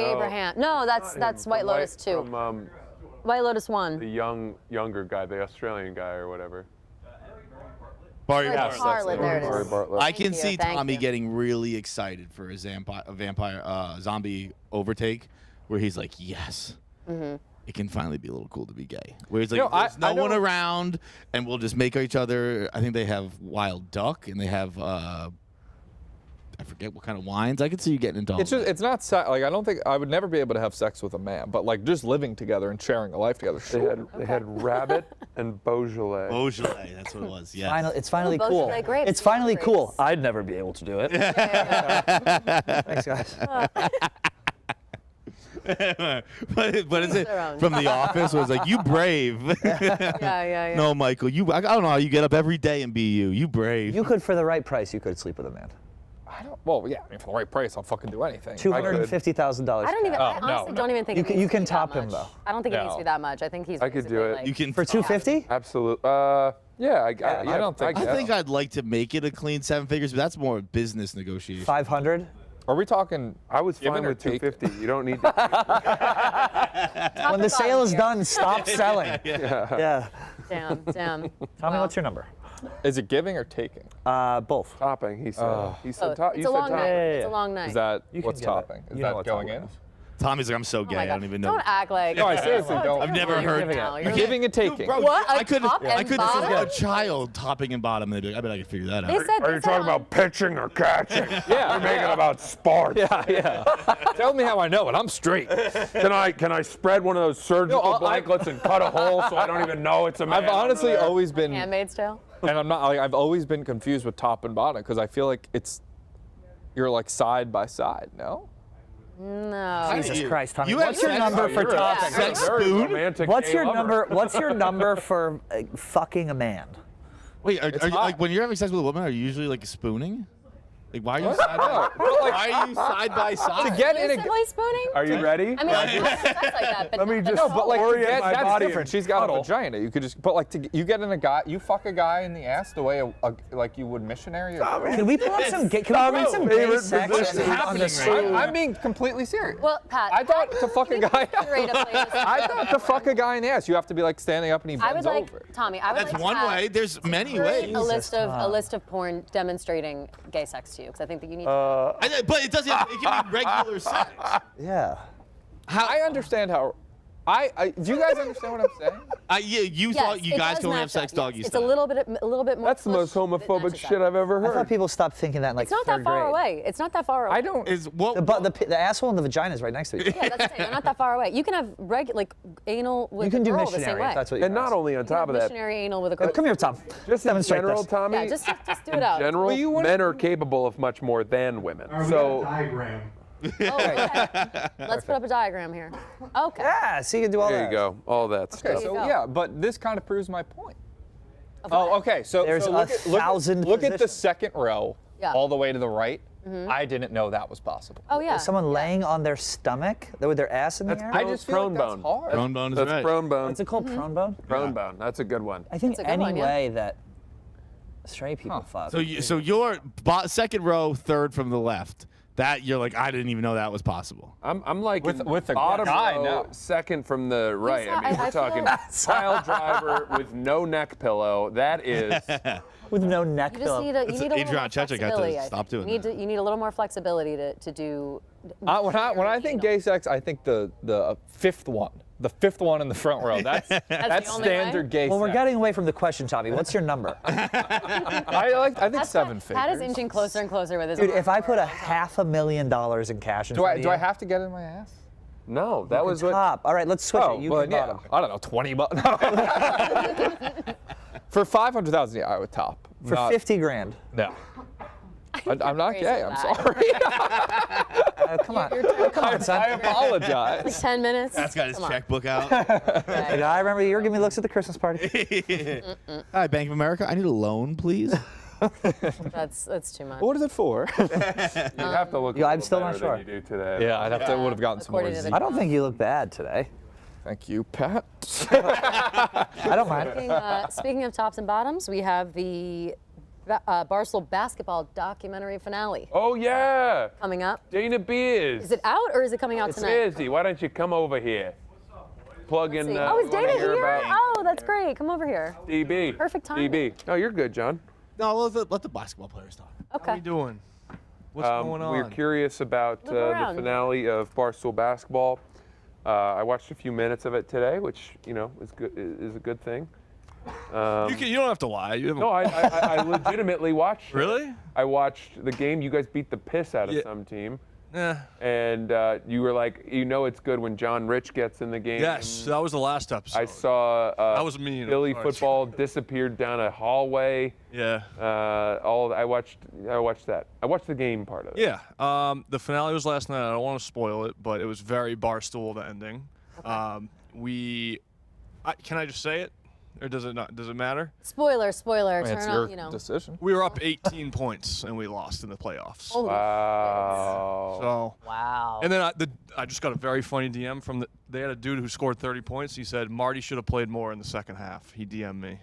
No, Abraham. No, that's From White Lotus 2. From White Lotus 1. the younger guy, the Australian guy or whatever. Barry Like Bartlett. Bartlett, there it is. Barry Bartlett. I can Thank you, see thank Tommy you. getting really excited for a zombie overtake, where he's like, yes. It can finally be a little cool to be gay. Where he's like, there's no one around, and we'll just make each other. I think they have wild duck, and they have I forget what kind of wines. I could see you getting into all It's just, it's not like I don't think I would never be able to have sex with a man, but like just living together and sharing a life together. They had rabbit and Beaujolais. Beaujolais, that's what it was. Yeah. It's finally cool. Beaujolais grapes, It's finally grapes. cool. I'd never be able to do it. Thanks, guys. but is it from The Office? Was like, you brave. Yeah. No, Michael, I don't know how you get up every day and be you. You brave. You could, for the right price, you could sleep with a man. Well, yeah, I mean, for the right price, I'll fucking do anything. $250,000. I don't even. I honestly don't even think You can top him much. though. I don't think it needs to be that much. I think he's. I could do it. Like, You can For $250? Absolutely. Yeah, I don't think. I think I'd like to make it a clean 7 figures, but that's more business negotiation. 500? Are we talking? I was fine with 250. You don't need to. When the sale is done, stop selling. Yeah. Damn. Tommy, what's your number? Is it giving or taking? both. Topping, he said. He said Both. top. It's You a said long top. night. Yeah. It's a long night. Is that You can what's give it. topping? Is You know that what going topping in? is. Tommy's like, I'm so Oh gay. my I don't God. even know. Don't act like. No, I seriously don't. I've never heard. You're Giving and taking. Bro, What? I A couldn't. top I and couldn't think of a bottom? child topping and bottom. I bet I could figure that out. They said. Are you talking about pitching or catching? Yeah. You're making about sports. Yeah. Tell me how I know it. I'm straight. Can I spread one of those surgical No, blankets and cut a hole so I don't even know it's a man? I've honestly under there? always been, and Handmaid's Tale. I'm not like I've always been confused with top and bottom because I feel like you're like side by side. No. No. Jesus Christ, Tommy. You What's have your sex- number for you're a topping? sex Very spoon? romantic What's gay your lover. number? What's your number for fucking a man? Wait, are you, hot. like when you're having sex with a woman, are you usually like spooning? Like why are you What? side by No. why are you side by side? To get in a Basically spooning. Are you ready? I mean, I've had sex like that, but Let me not- just- No, but like Orient to get, my that's body different. and She's got cuddle. a vagina. You could just, but like you get in a guy, you fuck a guy in the ass the way like you would missionary. Can we pull up some gay, can we pull up some gay sex on the street? I'm being completely serious. Well, Pat, I thought to fuck a guy. Curate a place. I thought to fuck a guy in the ass, you have to be like standing up and he I would bends like over. Tommy. I would That's like one to way. There's many curate ways. a list of porn demonstrating gay sex to you because I think that you need. But it doesn't. It can be regular sex. Yeah. I understand how. Do you guys understand what I'm saying? Yeah, you Yes, thought you it guys does can only have match sex up, doggy yes. style. It's a little bit more. That's the most push that homophobic matches shit up. I've ever I thought heard. people stopped thinking that in like It's not that third far grade. away. It's not that far away. I don't. Is what? The asshole and the vagina is right next to each other. Yeah, that's the thing. They're not that far away. You can have like anal with You can a do girl the same missionary way. if that's what you And not only on You can top have of that, missionary anal with a girl. Come here, Tom. just in Demonstrate general, this. Tommy. Yeah, just do it in out. general, Well, you wouldn't- men are capable of much more than women. So diagram. Oh, okay. Let's put up a diagram here. Okay. Yeah, so you can do all there that. you go, all that Okay, stuff. you so go. yeah, but this kind of proves my point. Of Oh, what? okay. So There's so a look at, look at- thousand Look at the positions. second row, Yeah. all the way to the right. I didn't know that was possible. Oh yeah. Is someone laying on their stomach with their ass in the air? I just feel prone like that's bone. hard. Prone bone is That's right. prone bone. What's it called? Prone bone? Prone bone. That's a good one. I think That's a good any one, yeah. way that straight people fuck. So you're second row, third from the left. That you're like, I didn't even know that was possible. I'm like With- in with a bottom guy, row, no. second from the right. I mean, I we're feel talking like- pile driver with no neck pillow. That is. with no neck You just pillow. need a little Adrian more Chechik had to flexibility. I stop think. doing that. You need a little more flexibility to do. When I think gay sex, I think the fifth one. The fifth one in the front row. That's the only standard way? gay Well, we're sex. getting away from the question, Tommy. What's your number? I think That's seven Pat figures. is inching closer and closer with his. Dude, arm. if I put $500,000 in cash in Do front of I you, have to get in my ass? No, that was what. top. All right, let's switch it. You well, can yeah. bottom. I don't know, 20 bucks. For 500,000, yeah, I would top. For Not- 50 grand. No. I'm not crazy gay. with I'm that. sorry. Come on. Come I apologize. Like 10 minutes. That's got his Come on. checkbook out. Like, I remember you were giving me looks at the Christmas party. Hi, Bank of America. I need a loan, please. That's too much. What is it for? You have to look. Yeah, a I'm little still better not sure. Than you do today. Yeah, would have gotten some more. According to the- I don't think you look bad today. Thank you, Pat. I don't mind. Speaking of tops and bottoms, we have the Barstool basketball documentary finale Oh yeah, coming up. Dana Beers. Is it out or is it coming out It's tonight? Izzy. Why don't you come over here? Plug in. Oh, is wanna Dana hear here? about Oh, that's great. Come over here. DB. Perfect timing. DB. Oh, you're good, John. No, let the basketball players talk. Okay. How are we doing? What's going on? We're curious about the finale of Barstool Basketball. I watched a few minutes of it today, which is good. Is a good thing. You don't have to lie. No, I legitimately watched. Really? I watched the game. You guys beat the piss out of some team. Yeah. And you were like, it's good when John Rich gets in the game. Yes, that was the last episode. I saw that was mean. Philly football disappeared down a hallway. Yeah. I watched that. I watched the game part of it. Yeah. The finale was last night. I don't want to spoil it, but it was very Barstool, the ending. Okay. Can I just say it? Or does it not? Does it matter? Spoiler. It's Turn your on, you know. decision. We were up 18 points and we lost in the playoffs. Holy Wow. So. Wow. And then I just got a very funny DM from they had a dude who scored 30 points. He said Marty should have played more in the second half. He DM'd me.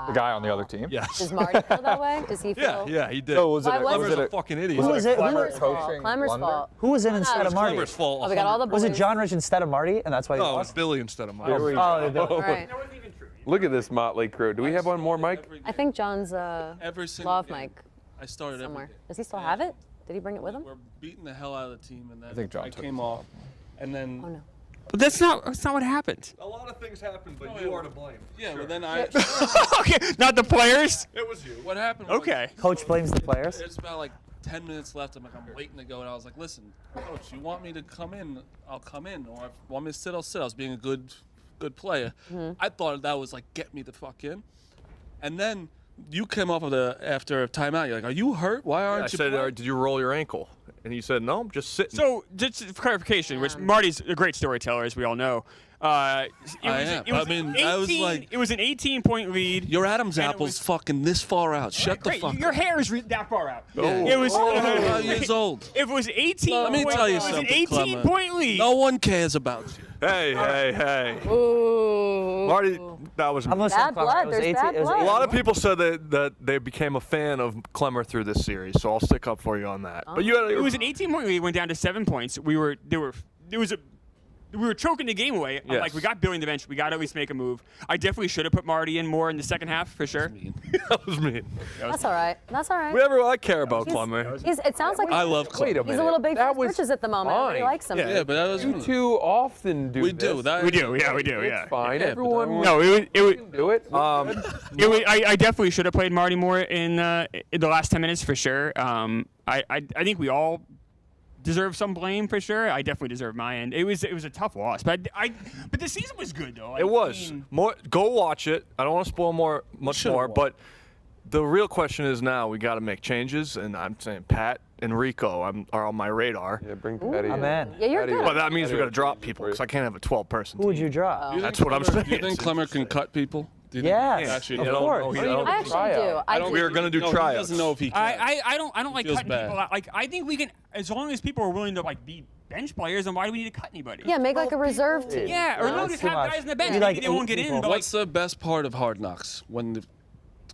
The guy on the other team. Yes. Does Marty feel that way? Does he feel? Yeah, he did. So was it? Why Was it a fucking idiot? Who was it? Clemmer's fault. Clemmer's fault. Who was in instead of Marty? Clemmer's fault. Oh, we got all the boys. Was it John Rich instead of Marty, and that's why he No, it was lost? Billy instead of Marty. All right. Look at this motley crew. Do we have one more, Mike? I think John's every single love game. mic I started somewhere. every game. Does he still have it? Did he bring it with him? We're beating the hell out of the team, and then I think John I took came it. off, and then. Oh no. But that's not what happened. A lot of things happened, but you are to blame. Yeah, but then I. Okay, not the players. It was you. What happened? Okay. Coach blames the players. It's about like 10 minutes left. I'm waiting to go, and I was like, listen, coach, you want me to come in? I'll come in, or if you want me to sit, I'll sit. I was being a good player. I thought that was like, get me the fuck in, and then you came off of after a timeout. You're like, are you hurt? Why aren't you? I said, did you roll your ankle? And he said, no, I'm just sitting. So, just for clarification, which Marty's a great storyteller, as we all know. It was an 18-point lead. Your Adam's apple's fucking this far out. Shut the fuck up. Your hair is that far out. Yeah. It was 5 years old. It was 18. Let me tell you it was something, an 18-point lead. No one cares about you. Hey. Ooh. Marty, that was Bad blood. There's bad blood. A lot of people said that they became a fan of Clemmer through this series, so I'll stick up for you on that. But It was an 18-point lead. Went down to 7 points. We were choking the game away. I'm Yes. like, we got Billy on the bench. We got to at least make a move. I definitely should have put Marty in more in the second half for sure. That was mean. That's all right. That's all right. Whatever I care about Clemmer. It sounds like I love Clemmer. Wait a he's minute. a little big That for was churches at the moment. Everybody fine. likes him. Yeah, but that was You two often do We this. do. That, We do. Yeah, we do. Yeah. It's fine. Yeah, but Everyone No, it can do it. I definitely should have played Marty more in the last 10 minutes for sure. I think we all deserve some blame for sure. I definitely deserve my end. It was a tough loss, but but the season was good though. It was. Go watch it. I don't want to spoil much more, but the real question is now we got to make changes, and I'm saying Pat and Rico are on my radar. Yeah, bring Patty I'm in. Yeah, you're good. But that means we got to drop people because I can't have a 12-person Who would team. you drop? That's what I'm saying. Do you think Clemmer can cut people? Do you think- Yes, Actually, of I don't course. know. I actually do. We were going to do He tryouts. doesn't know if he can. I don't like feels cutting bad. people out. Like I think we can, as long as people are willing to like be bench players, then why do we need to cut anybody? Yeah, make like a reserve team. Yeah, or Yeah, no, that's just too have much. guys in the bench. You Maybe like they won't 8 get in, people. but like What's the best part of Hard Knocks? When they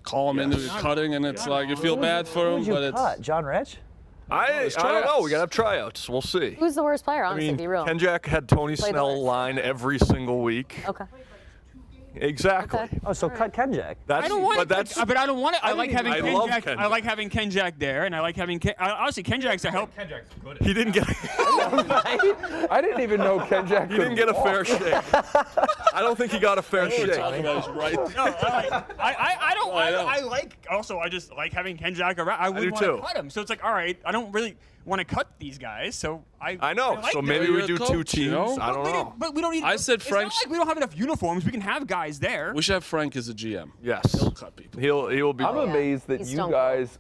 call him into cutting and it's like you feel bad for Who him, would you but it's. cut? John Rich? I don't know. We got to have tryouts. We'll see. Who's the worst player? I Honestly, mean, be real. Ken Jack had Tony Play the Snell worst. line every single week. Okay. Exactly. Okay. Oh, so cut Ken Jack. That's, I don't want but it, that's, but I don't want it. I like having I Ken love Jack. Ken I like having Ken Jack there, and I like having honestly Ken Jack's a help. he didn't get. I didn't even know Ken Jack. He didn't get a fair shake. I don't think he got a fair shake. Right. No, I don't. I like. Also, I just like having Ken Jack around. I wouldn't do want to too. cut him. So it's like, all right, I don't really want to cut these guys. So I know. like So them. maybe You're we a do coach, two teams. you know? I don't know. But we don't need. I said it's Frank's- not like we don't have enough uniforms. We can have guys there. We should have Frank as a GM. Yes. He'll cut people. He will be. I'm amazed that He's you stone guys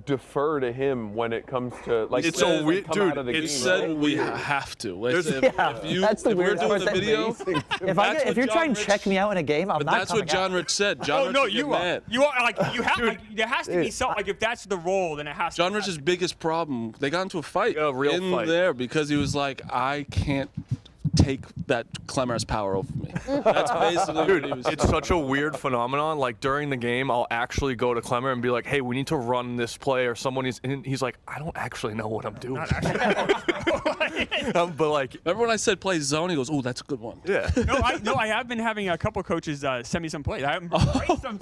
defer to him when it comes to like. It's when so they weird, come dude, out of the It game, said right? we have to. Like, There's- That's the if we're weird doing part. the That's video, amazing. that's If what you're John trying to Rich- check me out in a game, I'm but not that's what coming John out. Rich said. John Oh Rich no, would get you are. mad. You are like you have. Like, there has to be some. Like if that's the role, then it has. John to Rich's biggest problem, they got into a fight A real in fight. there because he was like, I can't take that Clemmer's power over me. That's basically what he Dude, was it's such a weird phenomenon. Like during the game, I'll actually go to Clemmer and be like, "Hey, we need to run this play," or someone is, and he's like, "I don't actually know what I'm doing." But like, remember when I said play zone? He goes, "Oh, that's a good one." Yeah. I have been having a couple coaches send me some plays. I haven't some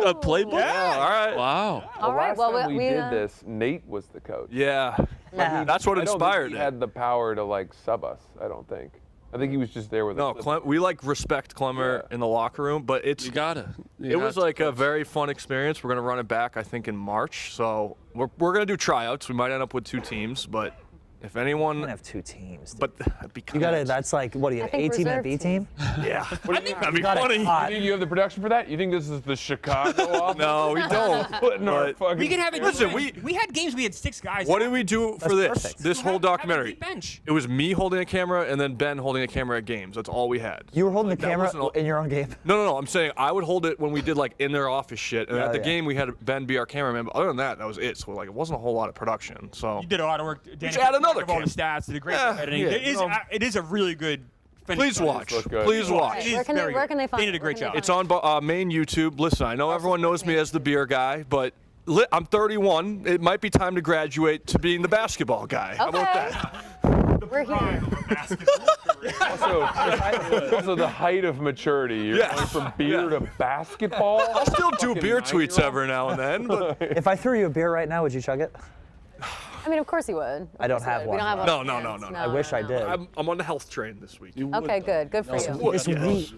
A playbook? Yeah, all right. Wow. All right. Last Well, time we we did this, Nate was the coach. Yeah. Yeah. That's what I don't inspired think it. he had the power to like sub us. I don't think. I think he was just there with No, we like respect Clemmer in the locker room, but it's You gotta. it was like a very fun experience. We're gonna run it back, I think, in March. So we're gonna do tryouts. We might end up with 2 teams, but if anyone, We're gonna have 2 teams. but because You gotta. That's like what do you I have? think 18 man reserve B team? yeah, I think that'd be got it funny. hot. You think you have the production for that? You think this is the Chicago office? No, we don't. Putting our But fucking We can have it. Listen, we had games. We had 6 guys. what did we do for this? perfect. This whole documentary. Bench. It was me holding a camera and then Ben holding a camera at games. That's all we had. You were holding the That camera wasn't all- in your own game. No. I'm saying I would hold it when we did like in their office shit, and Yeah, at the yeah. game we had Ben be our cameraman. But other than that, that was it. So like it wasn't a whole lot of production. So You did a lot of work. Danny, add another of all the camera. stats. Did a great Yeah, job editing. yeah, It is a really good. please watch. look good. Please watch. It is Where can they- very where good. can they find They did it? a great Where job. can It's on main YouTube. Listen, I know everyone knows me as the beer guy, but I'm 31. It might be time to graduate to being the basketball guy. How about Okay. that? We're here. Also the height of maturity. You're Yeah. going from beer to basketball. I'll still do Fucking beer tweets 9-year-old. every now and then, but If I threw you a beer right now, would you chug it? I mean, of course he would. I don't have We one. don't have No, one. no, no, no, no. I wish I did. I'm on the health train this week. Okay, good. Good for you. This week.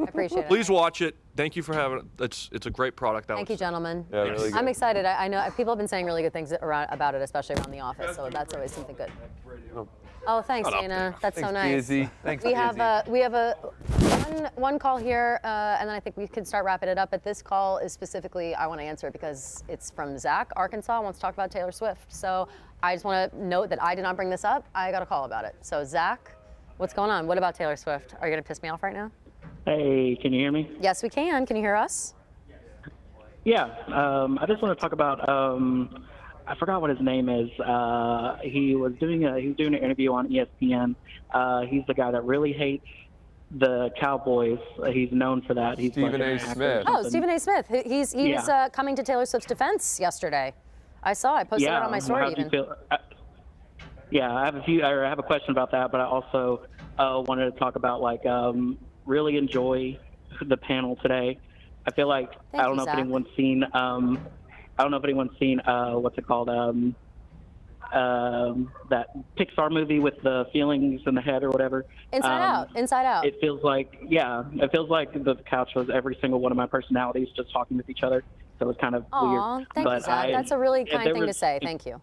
I appreciate it. Please watch it. Thank you for having it. It's a great product. Thank you, gentlemen. Yeah, really good. I'm excited. I know people have been saying really good things about it, especially around the office. So that's always something good. Oh, thanks, Shut up, Dana. Dana. That's so Thanks, nice. Izzy. Thanks, We have Izzy. one call here, and then I think we could start wrapping it up. But this call is specifically, I want to answer it because it's from Zach, Arkansas, wants to talk about Taylor Swift. So I just want to note that I did not bring this up. I got a call about it. So Zach, what's going on? What about Taylor Swift? Are you going to piss me off right now? Hey, can you hear me? Yes, we can. Can you hear us? Yeah, I just want to talk about. I forgot what his name is. He was doing an interview on ESPN. He's the guy that really hates the Cowboys. He's known for that. He's Stephen like an A. actor or Smith. Oh, something. Stephen A. Smith. He Yeah. was coming to Taylor Swift's defense yesterday. I saw. I posted it on my story how do you even. feel? I have a question about that, but I also wanted to talk about really enjoy the panel today. I feel like Thank I don't you, know Zach. if anyone's seen. I don't know if anyone's seen what's it called? That Pixar movie with the feelings in the head or whatever. Inside Out. Inside Out. It feels like the couch was every single one of my personalities just talking with each other. So it's kind of Aw, weird. thank you, But Zach. That's a really kind thing to say. Thank you.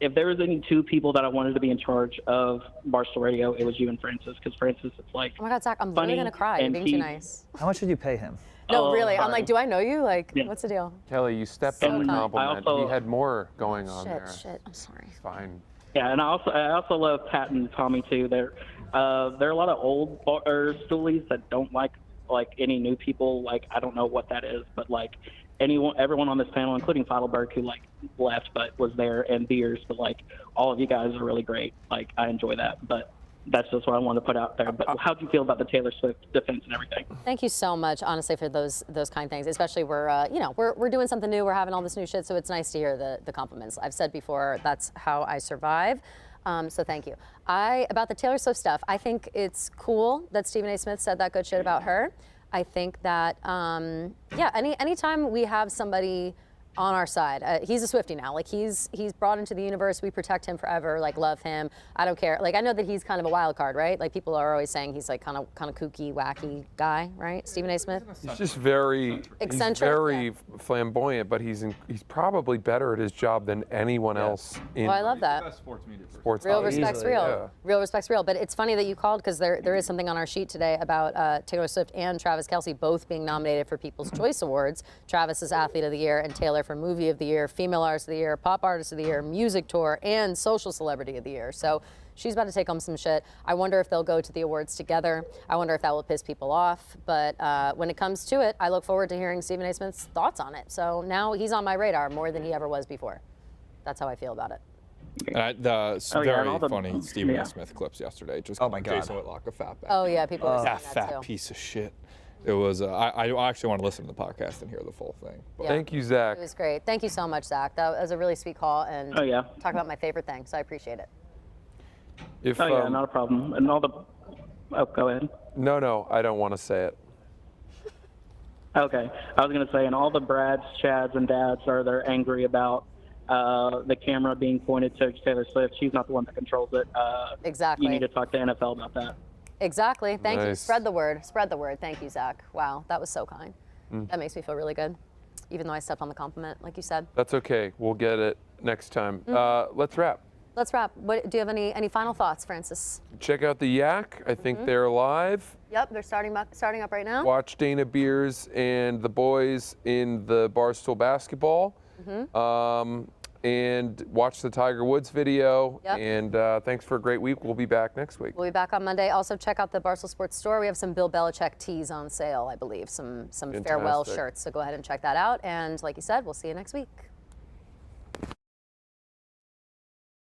If there was any 2 people that I wanted to be in charge of Barstool Radio, it was you and Francis. Because Francis, it's like Oh my God, Zach, I'm funny literally gonna cry. You're and being he- too nice. How much did you pay him? No, Oh, really. I'm sorry. like, do I know you? Like, Yeah. what's the deal? Kelly, you stepped So on the kind. compliment. I also- he had more going on there. Shit. I'm sorry. It's fine. Yeah, and I also love Pat and Tommy too. There are a lot of old stoolies that don't like any new people. Like I don't know what that is, but like everyone on this panel, including Feidelberg, who left but was there, and Beers, but all of you guys are really great. Like I enjoy that, but that's just what I wanted to put out there. But how do you feel about the Taylor Swift defense and everything? Thank you so much, honestly, for those kind things. Especially we're doing something new. We're having all this new shit, so it's nice to hear the compliments. I've said before, that's how I survive. So thank you. About the Taylor Swift stuff, I think it's cool that Stephen A. Smith said that good shit about her. I think that anytime we have somebody on our side, he's a Swiftie now. Like he's brought into the universe. We protect him forever. Like love him. I don't care. Like I know that he's kind of a wild card, right? Like people are always saying he's like kind of kooky, wacky guy, right? Stephen A. Smith. He's just very Eccentric, He's very flamboyant, but he's probably better at his job than anyone else in. Oh, I love that. Sports Real media. respect's Easily, real. yeah. Real respect's real. But it's funny that you called because there is something on our sheet today about Taylor Swift and Travis Kelce both being nominated for People's Choice Awards. Travis is Athlete of the Year and Taylor for Movie of the Year, Female Artist of the Year, Pop Artist of the Year, Music Tour, and Social Celebrity of the Year. So she's about to take home some shit. I wonder if they'll go to the awards together. I wonder if that will piss people off. But when it comes to it, I look forward to hearing Stephen A. Smith's thoughts on it. So now he's on my radar more than he ever was before. That's how I feel about it. And the Oh, yeah, very and all the- funny Stephen yeah. A. Smith clips yesterday. Just Oh, my God. Jason Whitlock a fat bastard. Oh, yeah, people were saying that that, fat too. piece of shit. It was. I actually want to listen to the podcast and hear the full thing. Yeah. Thank you, Zach. It was great. Thank you so much, Zach. That was a really sweet call, and Oh, yeah. talk about my favorite thing, so I appreciate it. If, Oh, yeah, not a problem. And all the... Oh, go ahead. No, I don't want to say it. Okay. I was going to say, and all the Brads, Chads, and Dads they're angry about the camera being pointed to Taylor Swift. She's not the one that controls it. Exactly. You need to talk to NFL about that. Exactly. Thank you. Nice. Spread the word. Spread the word. Thank you, Zach. Wow, that was so kind. Mm. That makes me feel really good, even though I stepped on the compliment, like you said. That's okay. We'll get it next time. Mm-hmm. Let's wrap. Let's wrap. What, do you have any final thoughts, Francis? Check out the Yak. I think they're live. Yep, they're starting up right now. Watch Dana Beers and the boys in the Barstool basketball. And watch the Tiger Woods video. Yep. And thanks for a great week. We'll be back next week. We'll be back on Monday. Also, check out the Barstool Sports store. We have some Bill Belichick tees on sale, I believe. Some farewell Fantastic. shirts. So go ahead and check that out. And like you said, we'll see you next week.